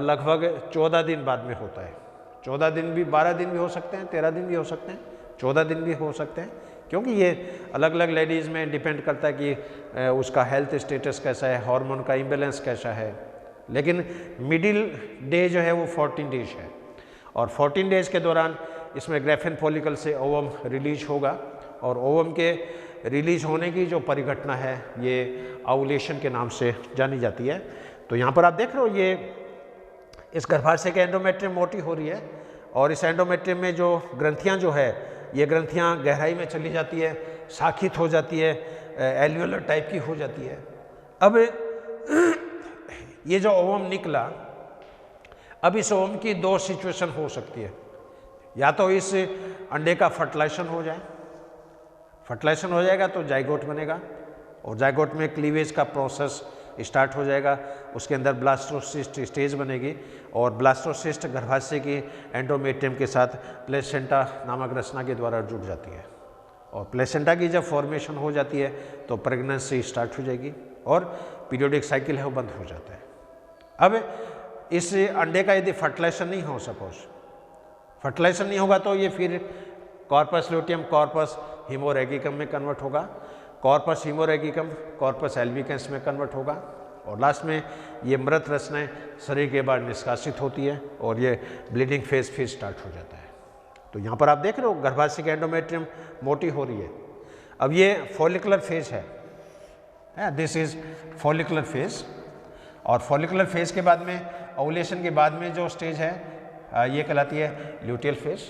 लगभग 14 दिन बाद में होता है। 14 दिन भी, 12 दिन भी हो सकते हैं, 13 दिन भी हो सकते हैं, 14 दिन भी हो सकते हैं, क्योंकि ये अलग अलग लेडीज़ में डिपेंड करता है कि उसका हेल्थ स्टेटस कैसा है, हार्मोन का इम्बेलेंस कैसा है। लेकिन मिडिल डे जो है वो 14 डेज है, और 14 डेज के दौरान इसमें ग्रेफिन फॉलिकल से ओवम रिलीज होगा, और ओवम के रिलीज होने की जो परिघटना है ये ओवुलेशन के नाम से जानी जाती है। तो यहाँ पर आप देख रहे हो ये इस गर्भाशय के एंडोमेट्रियम मोटी हो रही है, और इस एंडोमेट्रियम में जो ग्रंथियाँ जो है ये ग्रंथियाँ गहराई में चली जाती है, शाखित हो जाती है, एल्वियोलर टाइप की हो जाती है। अब ये जो ओवम निकला, अब इस ओवम की 2 सिचुएशन हो सकती है, या तो इस अंडे का फर्टिलाइजेशन हो जाए, फर्टिलाइजेशन हो जाएगा तो जाइगोट बनेगा, और जाइगोट में क्लीवेज का प्रोसेस स्टार्ट हो जाएगा। उसके अंदर ब्लास्टोसिस्ट स्टेज बनेगी और ब्लास्टोसिस्ट गर्भाशय की एंडोमेट्रियम के साथ प्लेसेंटा नामक रचना के द्वारा जुड़ जाती है और प्लेसेंटा की जब फॉर्मेशन हो जाती है तो प्रेगनेंसी स्टार्ट हो जाएगी और पीरियोडिक साइकिल है वो बंद हो जाता है। अब इस अंडे का यदि फर्टिलाइजेशन नहीं हो, सपोज फर्टिलाइजेशन नहीं होगा तो ये फिर कॉर्पस ल्यूटियम कॉर्पस हीमोरेगिकम में कन्वर्ट होगा, कॉर्पस हीमोरेगिकम कॉर्पस एल्बिकेंस में कन्वर्ट होगा और लास्ट में ये मृत रचनाएं शरीर के बाहर निष्कासित होती है और ये ब्लीडिंग फेज फिर स्टार्ट हो जाता है। तो यहाँ पर आप देख रहे हो गर्भाशय की एंडोमेट्रियम मोटी हो रही है। अब ये फॉलिकुलर फेज है, दिस इज फॉलिकुलर फेज और फॉलिकुलर फेज के बाद में ओवुलेशन के बाद में जो स्टेज है ये कहलाती है ल्यूटियल फेज।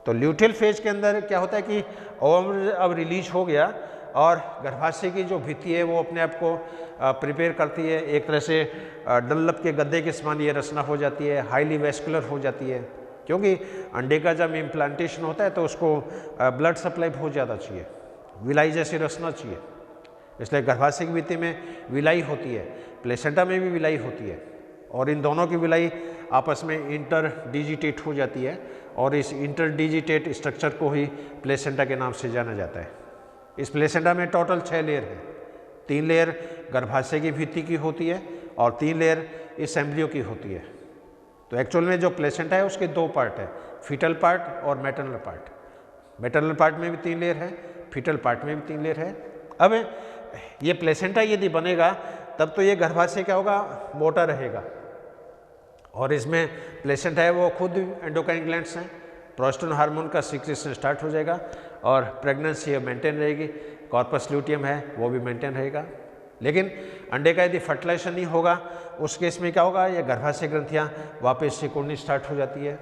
तो ल्यूटियल फेज के अंदर क्या होता है कि ओवम अब रिलीज हो गया और गर्भाशय की जो भित्ति है वो अपने आप को प्रिपेयर करती है, एक तरह से डनलप के गद्दे के समान ये रचना हो जाती है, हाईली वेस्कुलर हो जाती है क्योंकि अंडे का जब इम्प्लांटेशन होता है तो उसको ब्लड सप्लाई बहुत ज़्यादा चाहिए, विलाई जैसी रचना चाहिए, इसलिए गर्भाशय की भित्ति में विलाई होती है, प्लेसेंटा में भी विलाई होती है और इन दोनों की विलाई आपस में इंटरडिजिटेट हो जाती है और इस इंटरडिजिटेट स्ट्रक्चर को ही प्लेसेंटा के नाम से जाना जाता है। इस प्लेसेंटा में टोटल 6 लेयर हैं, 3 लेयर गर्भाशय की भित्ति की होती है और 3 लेयर इस एम्ब्रियो की होती है। तो एक्चुअल में जो प्लेसेंटा है उसके 2 पार्ट है, फीटल पार्ट और मैटरनल पार्ट। मैटरनल पार्ट में भी 3 लेयर है, फीटल पार्ट में भी 3 लेयर है। अब ये प्लेसेंटा यदि बनेगा तब तो ये गर्भाशय क्या होगा, मोटा रहेगा और इसमें प्लेसेंटा है वो खुद एंडोक्राइन ग्लैंड्स हैं, प्रोस्टेरोन हार्मोन का सीक्रेशन स्टार्ट हो जाएगा और प्रेगनेंसी मेंटेन रहेगी, कॉर्पस ल्यूटियम है वो भी मेंटेन रहेगा। लेकिन अंडे का यदि फर्टिलाइजेशन नहीं होगा उस केस में क्या होगा, ये गर्भाशय ग्रंथियाँ वापस सिकुड़नी स्टार्ट हो जाती है,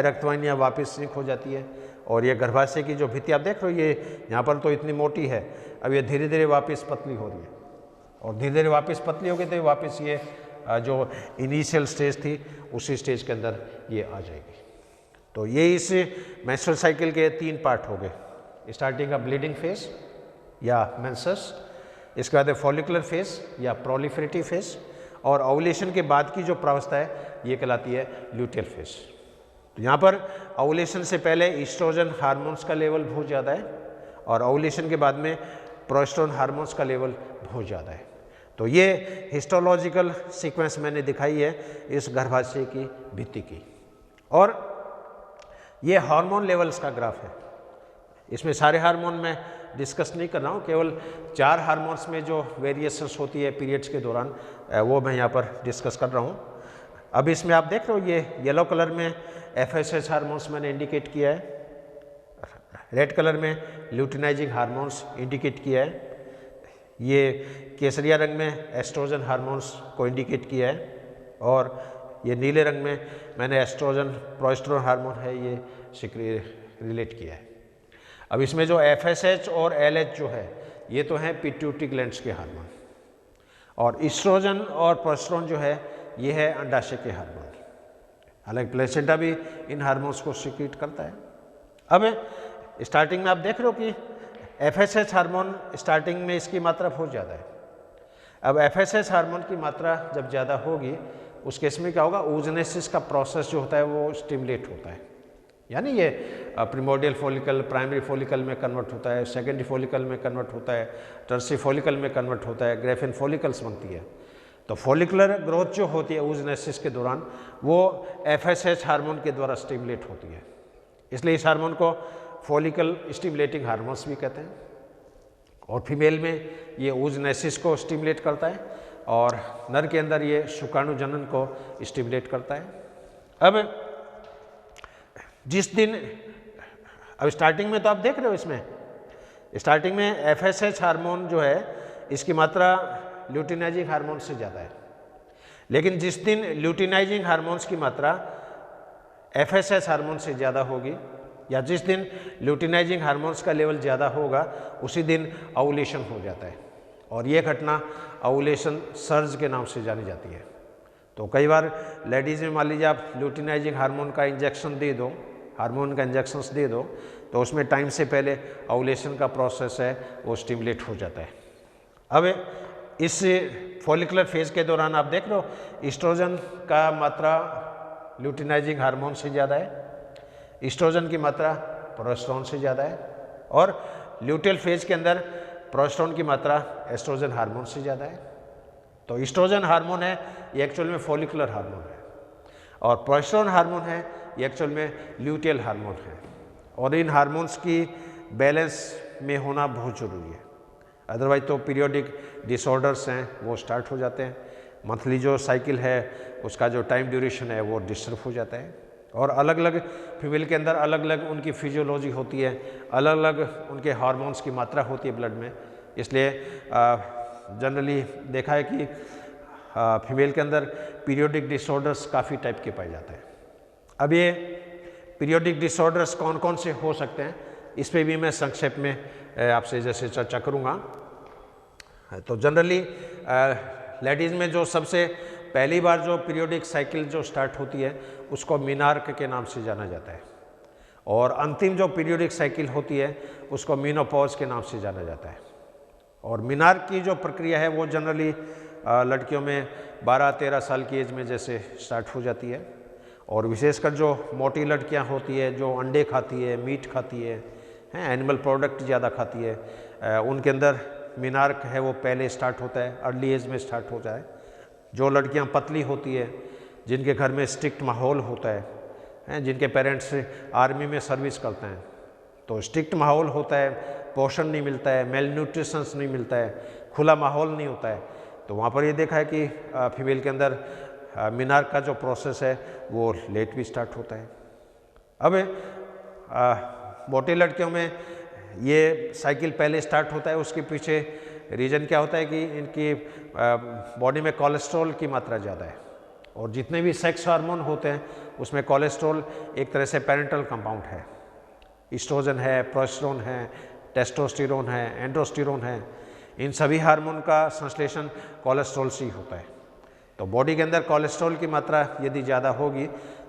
रक्तवाहिनियाँ वापस सिंक हो जाती है और ये गर्भाशय की जो भित्ति आप देख रहे हो ये यहाँ पर तो इतनी मोटी है, अब ये धीरे धीरे वापस पतली हो रही है और धीरे धीरे वापस पतली हो गई तो वापस ये जो इनिशियल स्टेज थी उसी स्टेज के अंदर ये आ जाएगी। तो ये इस मेंस्ट्रुअल साइकिल के 3 पार्ट हो गए, स्टार्टिंग का ब्लीडिंग फेज या मेंसेस, इसके बाद फॉलिकुलर फेज या प्रोलिफरेटिव फेज और ओवुलेशन के बाद की जो प्रावस्था है ये कहलाती है ल्यूटियल फेज। तो यहाँ पर ओवुलेशन से पहले ईस्ट्रोजन हार्मोन्स का लेवल बहुत ज़्यादा है और ओवुलेशन के बाद में प्रोस्टेरोन हार्मोन्स का लेवल बहुत ज़्यादा है। तो ये हिस्टोलॉजिकल सीक्वेंस मैंने दिखाई है इस गर्भाशय की भित्ति की और ये हार्मोन लेवल्स का ग्राफ है। इसमें सारे हार्मोन मैं डिस्कस नहीं कर रहा हूँ, केवल 4 हार्मोन्स में जो वेरिएशंस होती है पीरियड्स के दौरान वो मैं यहाँ पर डिस्कस कर रहा हूँ। अब इसमें आप देख रहे हो ये येलो कलर में FSH हार्मोन्स मैंने इंडिकेट किया है, रेड कलर में ल्यूटिनाइजिंग हार्मोन्स इंडिकेट किया है, ये केसरिया रंग में एस्ट्रोजन हार्मोन्स को इंडिकेट किया है और ये नीले रंग में मैंने एस्ट्रोजन प्रोस्टेरोन हार्मोन है ये रिलेट किया है। अब इसमें जो FSH और LH जो है ये तो हैं पिट्यूटरी ग्लैंड्स के हार्मोन और ईस्ट्रोजन और प्रोस्टेरोन जो है ये है अंडाशय के हार्मोन। हालांकि प्लेसेंटा भी इन हार्मोन्स को सीक्रेट करता है। अब स्टार्टिंग में आप देख रहे हो कि FSH हार्मोन स्टार्टिंग में इसकी मात्रा बहुत ज़्यादा है। अब FSH हार्मोन की मात्रा जब ज़्यादा होगी उस केस में क्या होगा, oogenesis का प्रोसेस जो होता है वो स्टिमुलेट होता है, यानी ये प्रिमोर्डियल फॉलिकल प्राइमरी फॉलिकल में कन्वर्ट होता है, सेकेंडरी फॉलिकल में कन्वर्ट होता है, टर्शियरी फॉलिकल में कन्वर्ट होता है, ग्रेफिन फॉलिकल्स बनती है। तो फॉलिकुलर ग्रोथ जो होती है oogenesis के दौरान वो FSH हार्मोन के द्वारा स्टिमुलेट होती है, इसलिए इस हार्मोन को फॉलिकल स्टिमुलेटिंग हार्मोन्स भी कहते हैं। और फीमेल में ये oogenesis को स्टिमुलेट करता है और नर के अंदर ये शुक्राणु जनन को स्टिमुलेट करता है। अब जिस दिन अब स्टार्टिंग में तो आप देख रहे हो इसमें स्टार्टिंग में FSH हार्मोन जो है इसकी मात्रा ल्यूटिनाइजिंग हार्मोन से ज़्यादा है, लेकिन जिस दिन ल्यूटिनाइजिंग हार्मोन्स की मात्रा FSH हार्मोन से ज़्यादा होगी या जिस दिन ल्यूटिनाइजिंग हार्मोन्स का लेवल ज़्यादा होगा उसी दिन ओवुलेशन हो जाता है और ये घटना ओवुलेशन सर्ज के नाम से जानी जाती है। तो कई बार लेडीज़ में मान लीजिए आप ल्यूटिनाइजिंग हार्मोन का इंजेक्शन दे दो, हार्मोन का इंजेक्शंस दे दो तो उसमें टाइम से पहले ओवुलेशन का प्रोसेस है वो स्टिमुलेट हो जाता है। अब इस फॉलिकुलर फेज के दौरान आप देख रहे हो ईस्ट्रोजन का मात्रा ल्यूटिनाइजिंग हार्मोन से ज़्यादा है, ईस्ट्रोजन की मात्रा प्रोजेस्टेरोन से ज़्यादा है, और ल्यूटियल फेज के अंदर प्रोजेस्टेरोन की मात्रा एस्ट्रोजन हार्मोन से ज़्यादा है। तो ईस्ट्रोजन हार्मोन है ये एक्चुअल में फॉलिकुलर हार्मोन है, और प्रोजेस्टेरोन हार्मोन है ये एक्चुअल में ल्यूटियल हार्मोन है, और इन हार्मोन्स की बैलेंस में होना बहुत ज़रूरी है। अदरवाइज तो पीरियोडिक डिसऑर्डर्स हैं वो स्टार्ट हो जाते हैं, मंथली जो साइकिल है उसका जो टाइम ड्यूरेशन है वो डिस्टर्ब हो जाता है, और अलग अलग फीमेल के अंदर अलग अलग उनकी फिजियोलॉजी होती है, अलग अलग उनके हार्मोन्स की मात्रा होती है ब्लड में। इसलिए जनरली देखा है कि फीमेल के अंदर पीरियोडिक डिसऑर्डर्स काफ़ी टाइप के पाए जाते हैं। अब ये पीरियोडिक डिसऑर्डर्स कौन कौन से हो सकते हैं इस पे भी मैं संक्षेप में आपसे जैसे चर्चा करूँगा। तो जनरली लेडीज़ में जो सबसे पहली बार जो पीरियोडिक साइकिल जो स्टार्ट होती है उसको मीनार्क के नाम से जाना जाता है, और अंतिम जो पीरियोडिक साइकिल होती है उसको मीनोपॉज के नाम से जाना जाता है। और मीनार्क की जो प्रक्रिया है वो जनरली लड़कियों में 12-13 साल की एज में जैसे स्टार्ट हो जाती है, और विशेषकर जो मोटी लड़कियां होती है जो अंडे खाती है, मीट खाती है, एनिमल प्रोडक्ट ज़्यादा खाती है, उनके अंदर मीनार्क है वो पहले स्टार्ट होता है, अर्ली एज में स्टार्ट होता है। जो लड़कियां पतली होती है, जिनके घर में स्ट्रिक्ट माहौल होता है, जिनके पेरेंट्स आर्मी में सर्विस करते हैं, तो स्ट्रिक्ट माहौल होता है, पोषण नहीं मिलता है, मेल न्यूट्रिशंस नहीं मिलता है, खुला माहौल नहीं होता है, तो वहाँ पर ये देखा है कि फीमेल के अंदर मीनार्क का जो प्रोसेस है वो लेट भी स्टार्ट होता है। अब मोटी लड़कियों में ये साइकिल पहले स्टार्ट होता है, उसके पीछे रीज़न क्या होता है कि इनकी बॉडी में कोलेस्ट्रॉल की मात्रा ज़्यादा है, और जितने भी सेक्स हार्मोन होते हैं उसमें कोलेस्ट्रॉल एक तरह से पेरेंटल कंपाउंड है। ईस्ट्रोजन है, प्रोजेस्टेरोन है, टेस्टोस्टेरोन है, एंड्रोस्टेरोन है, इन सभी हार्मोन का संश्लेषण कोलेस्ट्रॉल से ही होता है। तो बॉडी के अंदर कोलेस्ट्रॉल की मात्रा यदि ज़्यादा होगी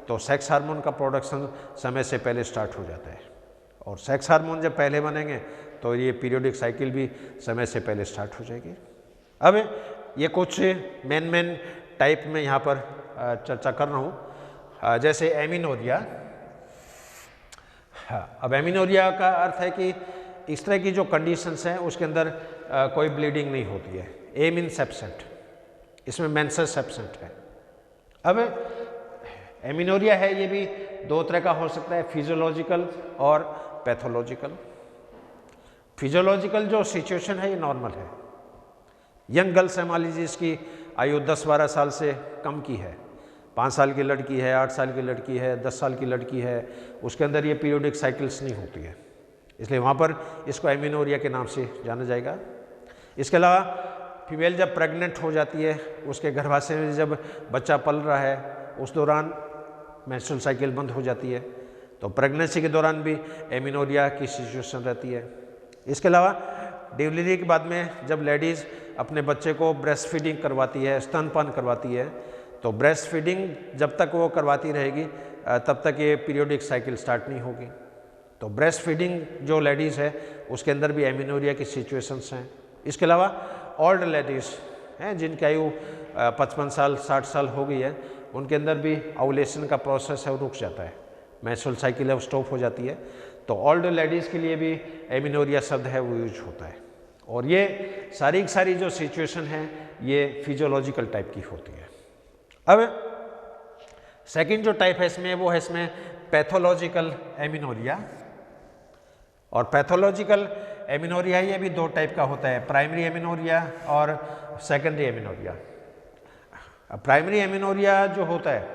तो सेक्स हार्मोन का प्रोडक्शन समय से पहले स्टार्ट हो जाता है, और सेक्स हार्मोन जब पहले बनेंगे तो ये पीरियोडिक साइकिल भी समय से पहले स्टार्ट हो जाएगी। अब ये कुछ मेन टाइप में यहाँ पर चर्चा कर रहा हूँ, जैसे एमिनोरिया। अब एमिनोरिया का अर्थ है कि इस तरह की जो कंडीशंस हैं उसके अंदर कोई ब्लीडिंग नहीं होती है। ए मीन्स एब्सेंट, इसमें मेंसेस एब्सेंट है। अब एमिनोरिया है ये भी दो तरह का हो सकता है, फिजियोलॉजिकल और पैथोलॉजिकल। फिजियोलॉजिकल जो सिचुएशन है ये नॉर्मल है। यंग गर्ल्स है, मान लीजिए इसकी आयु 10-12 साल से कम की है, 5 साल की लड़की है, 8 साल की लड़की है, 10 साल की लड़की है, उसके अंदर ये पीरियोडिक साइकिल्स नहीं होती है, इसलिए वहाँ पर इसको एमिनोरिया के नाम से जाना जाएगा। इसके अलावा फीमेल जब प्रेग्नेंट हो जाती है, उसके गर्भाशय में जब बच्चा पल रहा है उस दौरान मेंस्ट्रुअल साइकिल बंद हो जाती है, तो प्रेगनेंसी के दौरान भी एमिनोरिया की सिचुएशन रहती है। इसके अलावा डिलीवरी के बाद में जब लेडीज़ अपने बच्चे को ब्रेस्ट फीडिंग करवाती है, स्तनपान करवाती है, तो ब्रेस्ट फीडिंग जब तक वो करवाती रहेगी तब तक ये पीरियोडिक साइकिल स्टार्ट नहीं होगी। तो ब्रेस्ट फीडिंग जो लेडीज़ है उसके अंदर भी एमिनोरिया की सिचुएशंस हैं। इसके अलावा ओल्ड लेडीज़ हैं जिनकी आयु 55 साल 60 साल हो गई है, उनके अंदर भी ओव्यूलेशन का प्रोसेस है वो रुक जाता है, मेंस्ट्रुअल साइकिल है वो स्टॉप हो जाती है, तो ओल्ड लेडीज़ के लिए भी एमिनोरिया शब्द है वो यूज होता है। और ये सारी जो सिचुएशन है ये फिजियोलॉजिकल टाइप की होती है। अब सेकंड जो टाइप है इसमें वो है इसमें पैथोलॉजिकल एमिनोरिया। और पैथोलॉजिकल एमिनोरिया ये भी दो टाइप का होता है, प्राइमरी एमिनोरिया और सेकेंडरी एमिनोरिया। प्राइमरी एमिनोरिया जो होता है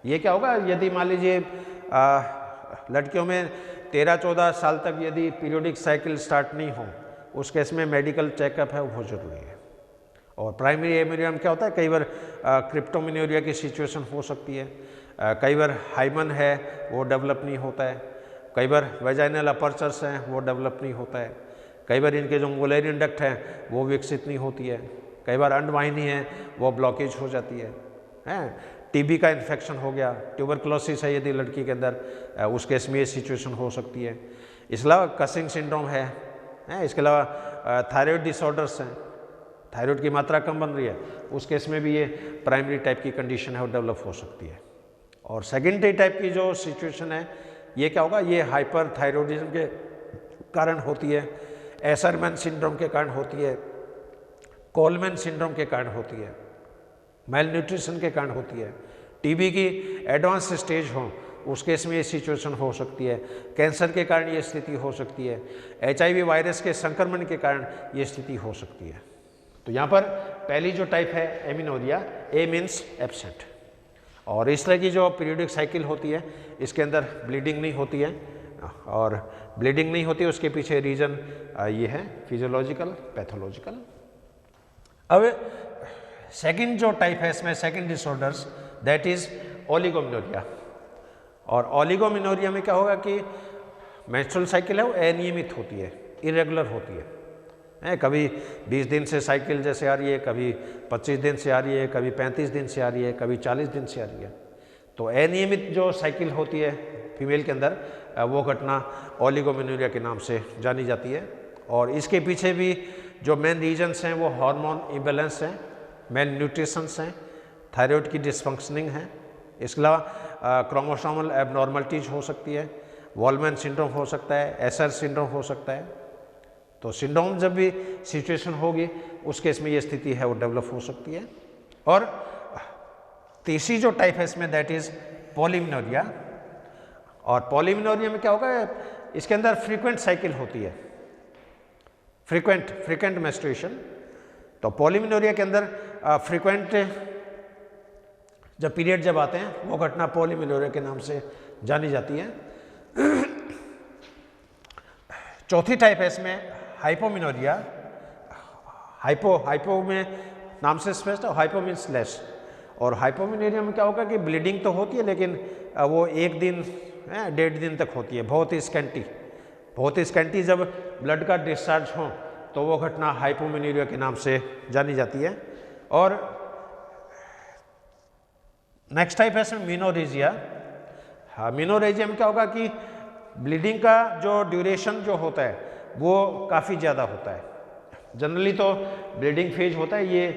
ये क्या होगा, यदि मान लीजिए लड़कियों में 13-14 साल तक यदि पीरियोडिक साइकिल स्टार्ट नहीं हो, उस केस में मेडिकल चेकअप है वो बहुत ज़रूरी है। और प्राइमरी एमिनोरिया में क्या होता है, कई बार क्रिप्टोमिनोरिया की सिचुएशन हो सकती है, कई बार हाइमन है वो डेवलप नहीं होता है, कई बार वेजाइनल अपर्चर्स हैं वो डेवलप नहीं होता है, कई बार इनके जो मुलेरियन डक्ट है वो विकसित नहीं होती है, कई बार अंडवाहिनी है वो ब्लॉकेज हो जाती है। टीबी का इन्फेक्शन हो गया, ट्यूबरकुलोसिस है यदि लड़की के अंदर, उस केस में ये सिचुएशन हो सकती है। इसके अलावा कसिंग सिंड्रोम है, इसके अलावा थायराइड डिसऑर्डर्स हैं, थायराइड की मात्रा कम बन रही है, उस केस में भी ये प्राइमरी टाइप की कंडीशन है वो डेवलप हो सकती है। और सेकेंडरी टाइप की जो सिचुएशन है ये क्या होगा, ये हाइपरथायरॉयडिज्म के कारण होती है, एसरमैन सिंड्रोम के कारण होती है, कोलमैन सिंड्रोम के कारण होती है, मेल न्यूट्रिशन के कारण होती है, टीबी की एडवांस स्टेज हो उस केस में ये सिचुएशन हो सकती है, कैंसर के कारण ये स्थिति हो सकती है, एचआईवी वायरस के संक्रमण के कारण ये स्थिति हो सकती है। तो यहाँ पर पहली जो टाइप है एमिनोरिया, ए मीन्स एब्सेंट, और इस तरह की जो पीरियोडिक साइकिल होती है इसके अंदर ब्लीडिंग नहीं होती है, और ब्लीडिंग नहीं होती है उसके पीछे रीज़न ये है फिजियोलॉजिकल, पैथोलॉजिकल। अब सेकंड जो टाइप है इसमें, second disorders, that is oligomenorrhoea. और ओलिगोमेनोरिया में क्या होगा कि मेंस्ट्रुअल साइकिल है वो अनियमित होती है, इरेगुलर होती है, कभी 20 दिन से साइकिल जैसे आ रही है, कभी 25 दिन से आ रही है, कभी 35 दिन से आ रही है, कभी 40 दिन से आ रही है। तो अनियमित जो साइकिल होती है फीमेल के अंदर वो घटना ओलिगोमेनोरिया के नाम से जानी जाती है। और इसके पीछे भी जो मेन रीजन्स हैं वो हार्मोन इम्बैलेंस हैं, मेल न्यूट्रिशंस हैं, थायराइड की डिसफंक्शनिंग है, इसके अलावा क्रोमोसोमल एबनॉर्मलिटीज हो सकती है, वॉल्मैन सिंड्रोम हो सकता है, एसर सिंड्रोम हो सकता है। तो सिंड्रोम जब भी सिचुएशन होगी उस केस में ये स्थिति है वो डेवलप हो सकती है। और तीसरी जो टाइप है इसमें दैट इज पॉलीमेनोरिया। और पॉलीमेनोरिया में क्या होगा, इसके अंदर फ्रीक्वेंट साइकिल होती है, फ्रीक्वेंट मेंस्ट्रुएशन। तो पॉलीमेनोरिया के अंदर फ्रीक्वेंट जब पीरियड जब आते हैं वो घटना पॉलीमेनोरिया के नाम से जानी जाती है। चौथी टाइप है इसमें हाइपोमेनोरिया। हाइपो में नाम से स्पष्ट है, हाइपो मीन्स लेस। और हाइपोमेनोरिया में क्या होगा कि ब्लीडिंग तो होती है लेकिन वो 1 दिन 1.5 दिन तक होती है, बहुत ही स्कैंटी जब ब्लड का डिस्चार्ज हो तो वो घटना हाइपोमेनोरिया के नाम से जानी जाती है। और नेक्स्ट टाइप है इसमें मीनोरेजिया। हाँ, मीनोरेजिया में क्या होगा कि ब्लीडिंग का जो ड्यूरेशन जो होता है वो काफ़ी ज़्यादा होता है। जनरली तो ब्लीडिंग फेज होता है ये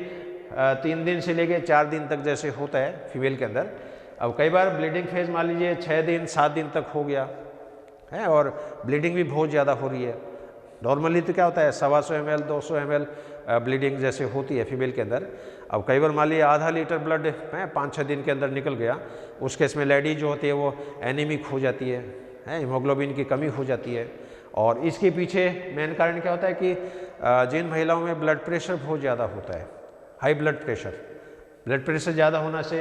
3 दिन से लेके 4 दिन तक जैसे होता है फीमेल के अंदर। अब कई बार ब्लीडिंग फेज मान लीजिए 6 दिन 7 दिन तक हो गया है और ब्लीडिंग भी बहुत ज़्यादा हो रही है। नॉर्मली तो क्या होता है 125 ml 200 ml ब्लीडिंग जैसे होती है फीमेल के अंदर। अब कई बार मान लीजिए आधा लीटर ब्लड 5-6 दिन के अंदर निकल गया, उस केस में लेडीज जो होती है वो एनीमिक हो जाती है, हीमोग्लोबिन की कमी हो जाती है। और इसके पीछे मेन कारण क्या होता है कि जिन महिलाओं में ब्लड प्रेशर बहुत ज़्यादा होता है, हाई ब्लड प्रेशर ज़्यादा होने से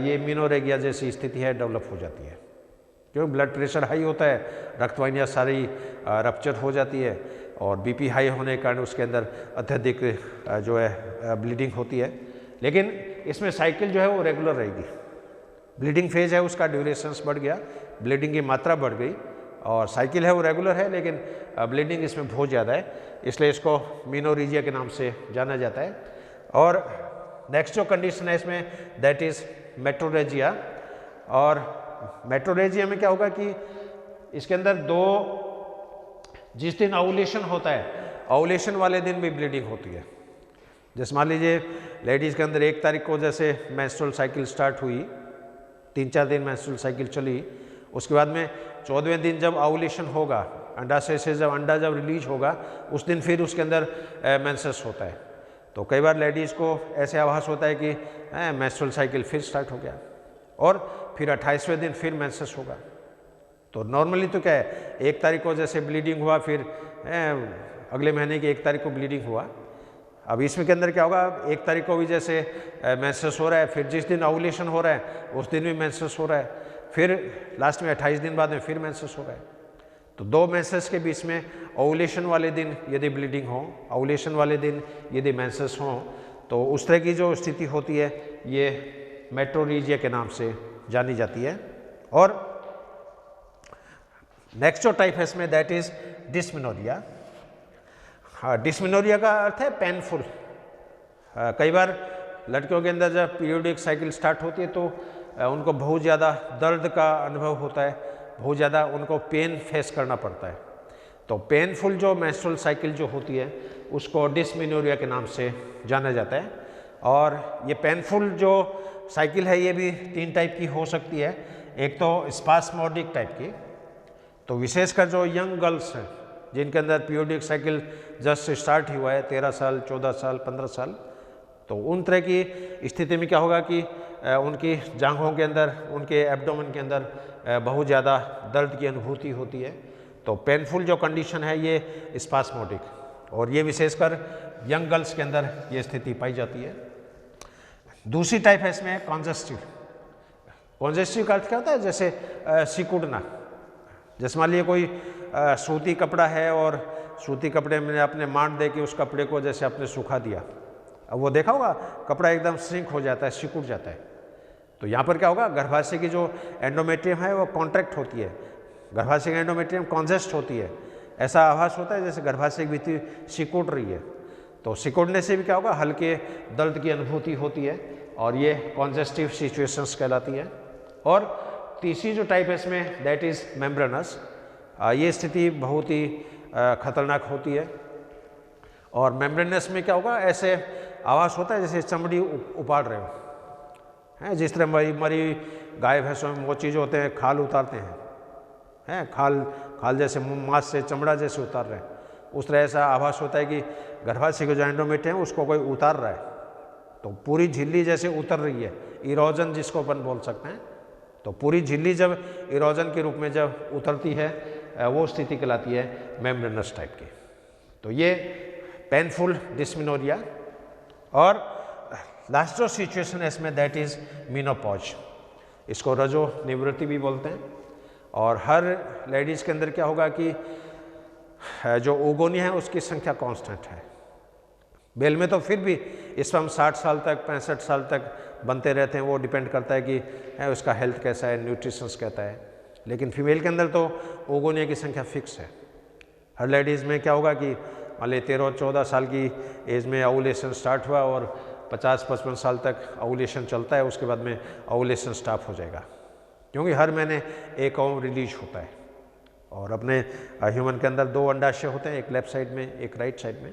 ये मीनोरेगिया जैसी स्थिति है डेवलप हो जाती है। क्योंकि ब्लड प्रेशर हाई होता है, रक्तवाहिनियाँ सारी रप्चर हो जाती है और बीपी हाई होने के कारण उसके अंदर अत्यधिक जो है ब्लीडिंग होती है। लेकिन इसमें साइकिल जो है वो रेगुलर रहेगी। ब्लीडिंग फेज है उसका ड्यूरेशंस बढ़ गया, ब्लीडिंग की मात्रा बढ़ गई और साइकिल है वो रेगुलर है लेकिन ब्लीडिंग इसमें बहुत ज़्यादा है, इसलिए इसको मीनोरेजिया के नाम से जाना जाता है। और नेक्स्ट जो कंडीशन है इसमें दैट इज़ मेट्रोरेजिया। और मेट्रोरेजिया में क्या होगा कि इसके अंदर जिस दिन ओव्यूलेशन होता है ओव्यूलेशन वाले दिन भी ब्लीडिंग होती है। जैसे मान लीजिए लेडीज़ के अंदर 1 तारीख को जैसे मेंस्ट्रुअल साइकिल स्टार्ट हुई, 3-4 दिन मेंस्ट्रुअल साइकिल चली, उसके बाद में 14वें दिन जब ओव्यूलेशन होगा, अंडाशय से जब अंडा रिलीज होगा उस दिन फिर उसके अंदर मेंसेस होता है। तो कई बार लेडीज़ को ऐसे आभास होता है कि मेंस्ट्रुअल साइकिल फिर स्टार्ट हो गया और फिर 28वें दिन फिर मेंसेस होगा। तो नॉर्मली तो क्या है 1 तारीख को जैसे ब्लीडिंग हुआ, फिर अगले महीने की 1 तारीख को ब्लीडिंग हुआ। अब इसमें के अंदर क्या होगा 1 तारीख को भी जैसे मेंसेस हो रहा है, फिर जिस दिन ओव्यूलेशन हो रहा है उस दिन भी मेंसेस हो रहा है, फिर लास्ट में 28 दिन बाद में फिर मेंसेस हो रहा है। तो 2 मेंसेस के बीच में ओव्यूलेशन वाले दिन यदि ब्लीडिंग हो, ओव्यूलेशन वाले दिन यदि मेंसेस हो, तो उस तरह की जो स्थिति होती है ये मेट्रोरेजिया के नाम से जानी जाती है। और नेक्स्ट जो टाइप है इसमें दैट इज डिस्मेनोरिया। हाँ, डिस्मेनोरिया का अर्थ है पेनफुल। कई बार लड़कियों के अंदर जब पीरियोडिक साइकिल स्टार्ट होती है तो उनको बहुत ज़्यादा दर्द का अनुभव होता है, बहुत ज़्यादा उनको पेन फेस करना पड़ता है। तो पेनफुल जो मेंस्ट्रुअल साइकिल जो होती है उसको डिस्मेनोरिया के नाम से जाना जाता है। और ये पेनफुल जो साइकिल है ये भी 3 टाइप की हो सकती है। एक तो स्पास्मोडिक टाइप की, तो विशेषकर जो यंग गर्ल्स हैं जिनके अंदर पीरियोडिक साइकिल जस्ट स्टार्ट ही हुआ है, 13 साल, 14 साल, 15 साल, तो उन तरह की स्थिति में क्या होगा कि उनकी जांघों के अंदर, उनके एब्डोमेन के अंदर बहुत ज़्यादा दर्द की अनुभूति होती है। तो पेनफुल जो कंडीशन है ये स्पास्मोडिक, और ये विशेषकर यंग गर्ल्स के अंदर ये स्थिति पाई जाती है। दूसरी टाइप है इसमें कॉन्जेस्टिव। कॉन्जेस्टिव का अर्थ क्या होता है? जैसे सिकुड़ना। जैसे मान लीजिए कोई सूती कपड़ा है और सूती कपड़े में आपने मांड दे के उस कपड़े को जैसे आपने सुखा दिया, अब वो देखा होगा कपड़ा एकदम श्रिंक हो जाता है, सिकुड़ जाता है। तो यहाँ पर क्या होगा, गर्भाशय की जो एंडोमेट्रियम है वो कॉन्ट्रैक्ट होती है, गर्भाशय की एंडोमेट्रियम कॉन्जेस्ट होती है, ऐसा आभास होता है जैसे गर्भाशय की भित्ति सिकुड़ रही है। तो सिकुड़ने से भी क्या होगा, हल्के दर्द की अनुभूति होती है और ये कॉन्जेस्टिव सिचुएशंस कहलाती है। और तीसरी जो टाइप है इसमें दैट इज़ मेम्ब्रेनस। ये स्थिति बहुत ही खतरनाक होती है। और मेम्ब्रेनस में क्या होगा, ऐसे आवाज़ होता है जैसे चमड़ी उपाड़ रहे हो, हैं जिस तरह मरी गाय भैंसों में मोची जो होते हैं खाल उतारते हैं, खाल जैसे मांस से चमड़ा जैसे उतार रहे हैं, उस तरह ऐसा आभास होता है कि गर्भाशय के जो एंडोमेट्रियम है उसको कोई उतार रहा है। तो पूरी झिल्ली जैसे उतर रही है, इरोजन जिसको अपन बोल सकते हैं। तो पूरी झिल्ली जब इरोजन के रूप में जब उतरती है वो स्थिति कहलाती है मेम्ब्रेनस टाइप की। तो ये पेनफुल डिस्मेनोरिया। और लास्ट जो सिचुएशन है इसमें दैट इज़ मेनोपॉज। इसको रजो निवृत्ति भी बोलते हैं। और हर लेडीज़ के अंदर क्या होगा कि जो ओगोनी है उसकी संख्या कांस्टेंट है। मेल में तो फिर भी इस पर हम 60 साल तक 65 साल तक बनते रहते हैं, वो डिपेंड करता है कि उसका हेल्थ कैसा है, न्यूट्रिशंस कहता है। लेकिन फीमेल के अंदर तो ओगोनिया की संख्या फिक्स है। हर लेडीज़ में क्या होगा कि मान लीजिए 13-14 साल की एज में ओवुलेशन स्टार्ट हुआ और 50-55 साल तक ओवुलेशन चलता है, उसके बाद में ओवुलेशन स्टॉप हो जाएगा, क्योंकि हर महीने एक ओवम रिलीज होता है। और अपने ह्यूमन के अंदर 2 अंडाशय होते हैं, एक लेफ्ट साइड में एक राइट साइड में।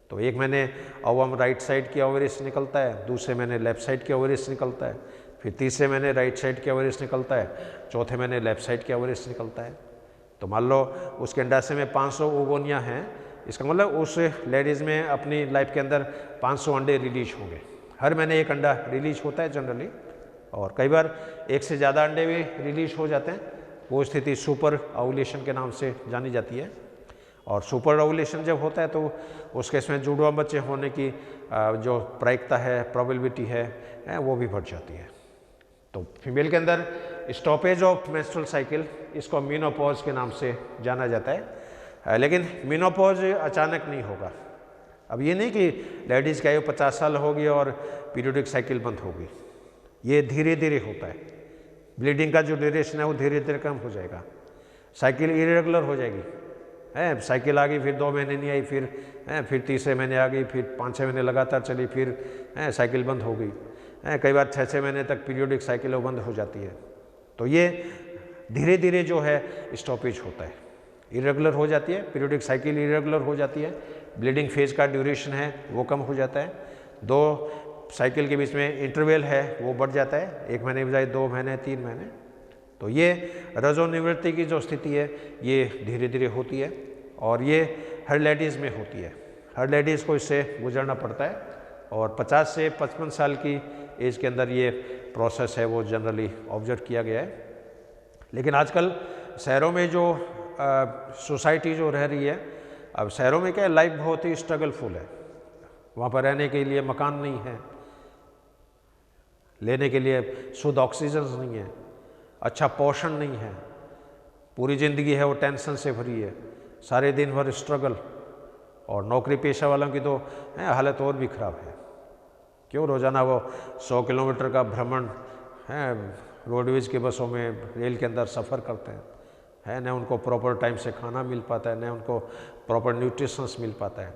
तो एक महीने ओवम राइट साइड की ओवरी से निकलता है, दूसरे महीने लेफ्ट साइड की ओवरी से निकलता है, फिर तीसरे महीने राइट साइड की ओवरी से निकलता है, चौथे महीने लेफ्ट साइड की ओवरी से निकलता है। तो मान लो उसके अंडाशय में 500 ओगोनिया हैं, इसका मतलब उस लेडीज़ में अपनी लाइफ के अंदर 500 अंडे रिलीज होंगे। हर महीने एक अंडा रिलीज होता है जनरली, और कई बार एक से ज़्यादा अंडे भी रिलीज हो जाते हैं। वो स्थिति सुपर ओवुलेशन के नाम से जानी जाती है। और सुपर ओवुलेशन जब होता है तो उस केस में जुड़वा बच्चे होने की जो प्रायिकता है, प्रोबेबिलिटी है वो भी बढ़ जाती है। तो फीमेल के अंदर स्टॉपेज ऑफ मेंस्ट्रुअल साइकिल, इसको मेनोपॉज के नाम से जाना जाता है। लेकिन मेनोपॉज अचानक नहीं होगा। अब ये नहीं कि लेडीज़ की आयु 50 साल होगी और पीरियोडिक साइकिल बंद होगी, ये धीरे धीरे होता है। ब्लीडिंग का जो ड्यूरेशन है वो धीरे धीरे कम हो जाएगा, साइकिल इरेगुलर हो जाएगी। साइकिल आ गई, फिर 2 महीने नहीं आई, फिर तीसरे महीने आ गई, फिर 5-6 महीने लगातार चली, फिर साइकिल बंद हो गई। कई बार 6-6 महीने तक पीरियोडिक साइकिल वो बंद हो जाती है। तो ये धीरे धीरे जो है स्टॉपेज होता है, इरेगुलर हो जाती है, पीरियोडिक साइकिल इरेगुलर हो जाती है, ब्लीडिंग फेज का ड्यूरेशन है वो कम हो जाता है, 2 साइकिल के बीच में इंटरवल है वो बढ़ जाता है, 1 महीने बजाय 2 महीने 3 महीने। तो ये रजो निवृत्ति की जो स्थिति है ये धीरे धीरे होती है, और ये हर लेडीज़ में होती है। हर लेडीज़ को इससे गुजरना पड़ता है, और 50 से 55 साल की एज के अंदर ये प्रोसेस है वो जनरली ऑब्जर्व किया गया है। लेकिन आजकल शहरों में जो सोसाइटी जो रह रही है, अब शहरों में क्या है, लाइफ बहुत ही स्ट्रगलफुल है। वहाँ पर रहने के लिए मकान नहीं है, लेने के लिए शुद्ध ऑक्सीजन नहीं है, अच्छा पोषण नहीं है, पूरी ज़िंदगी है वो टेंशन से भरी है, सारे दिन भर स्ट्रगल। और नौकरी पेशा वालों की तो हालत और भी ख़राब है, क्यों रोज़ाना वो 100 किलोमीटर का भ्रमण है रोडवेज के बसों में, रेल के अंदर सफ़र करते हैं, न उनको प्रॉपर टाइम से खाना मिल पाता है, न उनको प्रॉपर न्यूट्रिशंस मिल पाता है।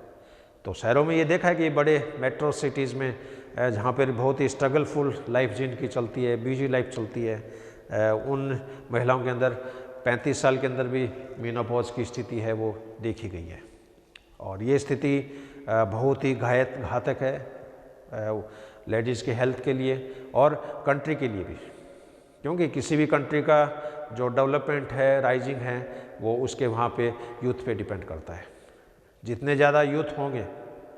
तो शहरों में ये देखा है कि बड़े मेट्रो सिटीज़ में जहाँ पर बहुत ही स्ट्रगलफुल लाइफ जिनकी चलती है, बिजी लाइफ चलती है, उन महिलाओं के अंदर 35 साल के अंदर भी मेनोपॉज की स्थिति है वो देखी गई है। और ये स्थिति बहुत ही घातक है लेडीज़ के हेल्थ के लिए और कंट्री के लिए भी, क्योंकि किसी भी कंट्री का जो डेवलपमेंट है, राइजिंग है, वो उसके वहाँ पे यूथ पे डिपेंड करता है। जितने ज़्यादा यूथ होंगे,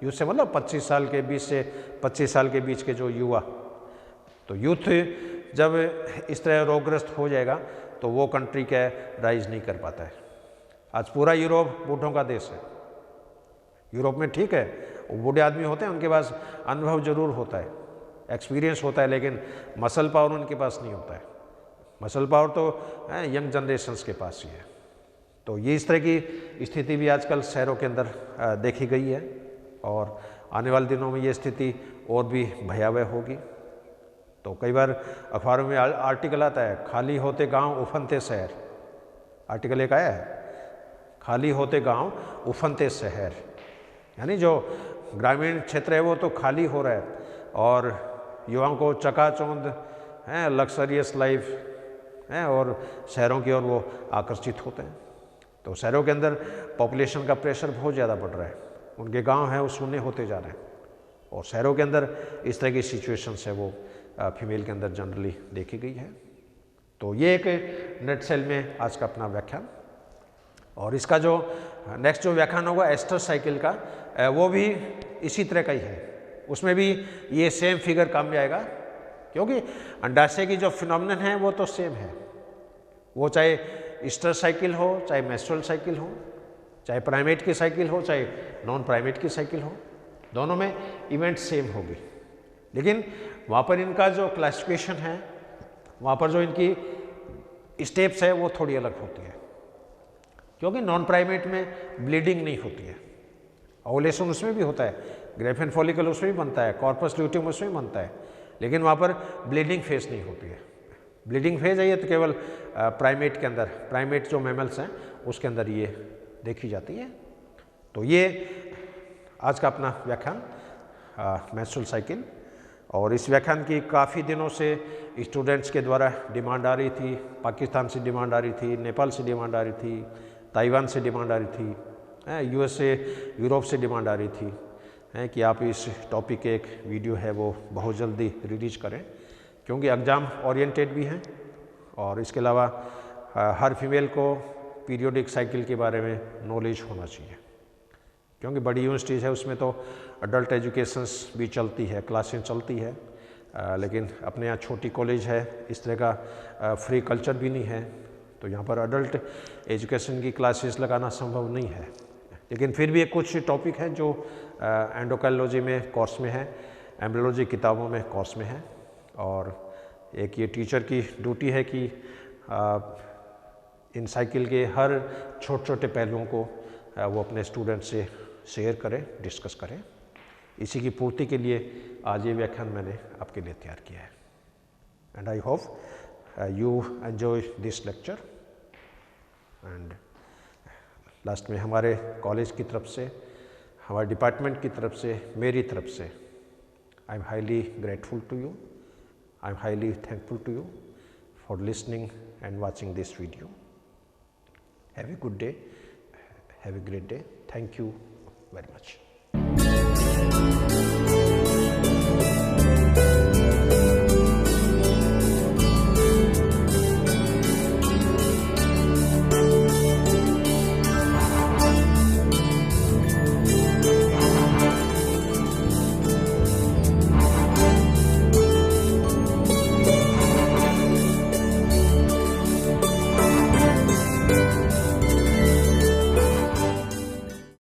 यूथ से मतलब 25 साल के 20 से 25 साल के बीच के जो युवा, तो यूथ जब इस तरह रोगग्रस्त हो जाएगा तो वो कंट्री क्या राइज नहीं कर पाता है। आज पूरा यूरोप बूढ़ों का देश है। यूरोप में ठीक है, वो बूढ़े आदमी होते हैं, उनके पास अनुभव जरूर होता है, एक्सपीरियंस होता है, लेकिन मसल पावर उनके पास नहीं होता है। मसल पावर तो यंग जनरेशन्स के पास ही है। तो ये इस तरह की स्थिति भी आजकल शहरों के अंदर देखी गई है और आने वाले दिनों में ये स्थिति और भी भयावह होगी। तो कई बार अखबारों में आर्टिकल आता है, खाली होते गांव उफनते शहर। आर्टिकल एक आया है, खाली होते गांव उफनते शहर, यानी जो ग्रामीण क्षेत्र है वो तो खाली हो रहा है और युवाओं को चकाचौंध है, लग्जरियस लाइफ है, और शहरों की ओर वो आकर्षित होते हैं। तो शहरों के अंदर पॉपुलेशन का प्रेशर बहुत ज़्यादा बढ़ रहा है, उनके गांव हैं वो शून्य होते जा रहे हैं और शहरों के अंदर इस तरह की सिचुएशंस है वो फीमेल के अंदर जनरली देखी गई है। तो ये एक नेटसेल में आज का अपना व्याख्यान, और इसका जो नेक्स्ट जो व्याख्यान होगा एस्टर साइकिल का, वो भी इसी तरह का ही है। उसमें भी ये सेम फिगर काम में आएगा, क्योंकि अंडाशय की जो फिनोमिनन है वो तो सेम है। वो चाहे एस्टर साइकिल हो, चाहे मेंस्ट्रुअल साइकिल हो, चाहे प्राइमेट की साइकिल हो, चाहे नॉन प्राइमेट की साइकिल हो, दोनों में इवेंट सेम होगी। लेकिन वहाँ पर इनका जो क्लासिफिकेशन है, वहाँ पर जो इनकी स्टेप्स है वो थोड़ी अलग होती है, क्योंकि नॉन प्राइमेट में ब्लीडिंग नहीं होती है। ओवुलेशन उसमें भी होता है, ग्रेफेन फॉलिकल उसमें भी बनता है, कॉर्पस ल्यूटियम उसमें भी बनता है, लेकिन वहाँ पर ब्लीडिंग फेज नहीं होती है। ब्लीडिंग फेज है ये तो केवल प्राइमेट के अंदर, प्राइमेट जो मैमल्स हैं उसके अंदर ये देखी जाती है। तो ये आज का अपना व्याख्यान मेंस्ट्रुअल साइकिल, और इस व्याख्यान की काफ़ी दिनों से स्टूडेंट्स के द्वारा डिमांड आ रही थी। पाकिस्तान से डिमांड आ रही थी, नेपाल से डिमांड आ रही थी, ताइवान से डिमांड आ रही थी, यूएसए यूरोप से डिमांड आ रही थी कि आप इस टॉपिक के एक वीडियो है वो बहुत जल्दी रिलीज करें, क्योंकि एग्ज़ाम ओरिएंटेड भी हैं और इसके अलावा हर फीमेल को पीरियोडिक साइकिल के बारे में नॉलेज होना चाहिए, क्योंकि बड़ी यूनिवर्सिटीज़ है उसमें तो अडल्ट एजुकेशंस भी चलती है, क्लासें चलती है, लेकिन अपने यहाँ छोटी कॉलेज है, इस तरह का फ्री कल्चर भी नहीं है, तो यहाँ पर अडल्ट एजुकेशन की क्लासेस लगाना संभव नहीं है। लेकिन फिर भी कुछ टॉपिक हैं जो एंडोक्राइनोलॉजी में कोर्स में है, एम्ब्रियोलॉजी किताबों में कोर्स में है, और एक ये टीचर की ड्यूटी है कि इन साइकिल के हर छोटे छोटे पहलुओं को वो अपने स्टूडेंट से शेयर करें, डिस्कस करें। इसी की पूर्ति के लिए आज ये व्याख्यान मैंने आपके लिए तैयार किया है, and I hope you enjoy this lecture. And last में हमारे कॉलेज की तरफ से, हमारे डिपार्टमेंट की तरफ से, मेरी तरफ से I am highly grateful to you, I am highly thankful to you for listening and watching this video. Have a good day, have a great day, thank you very much.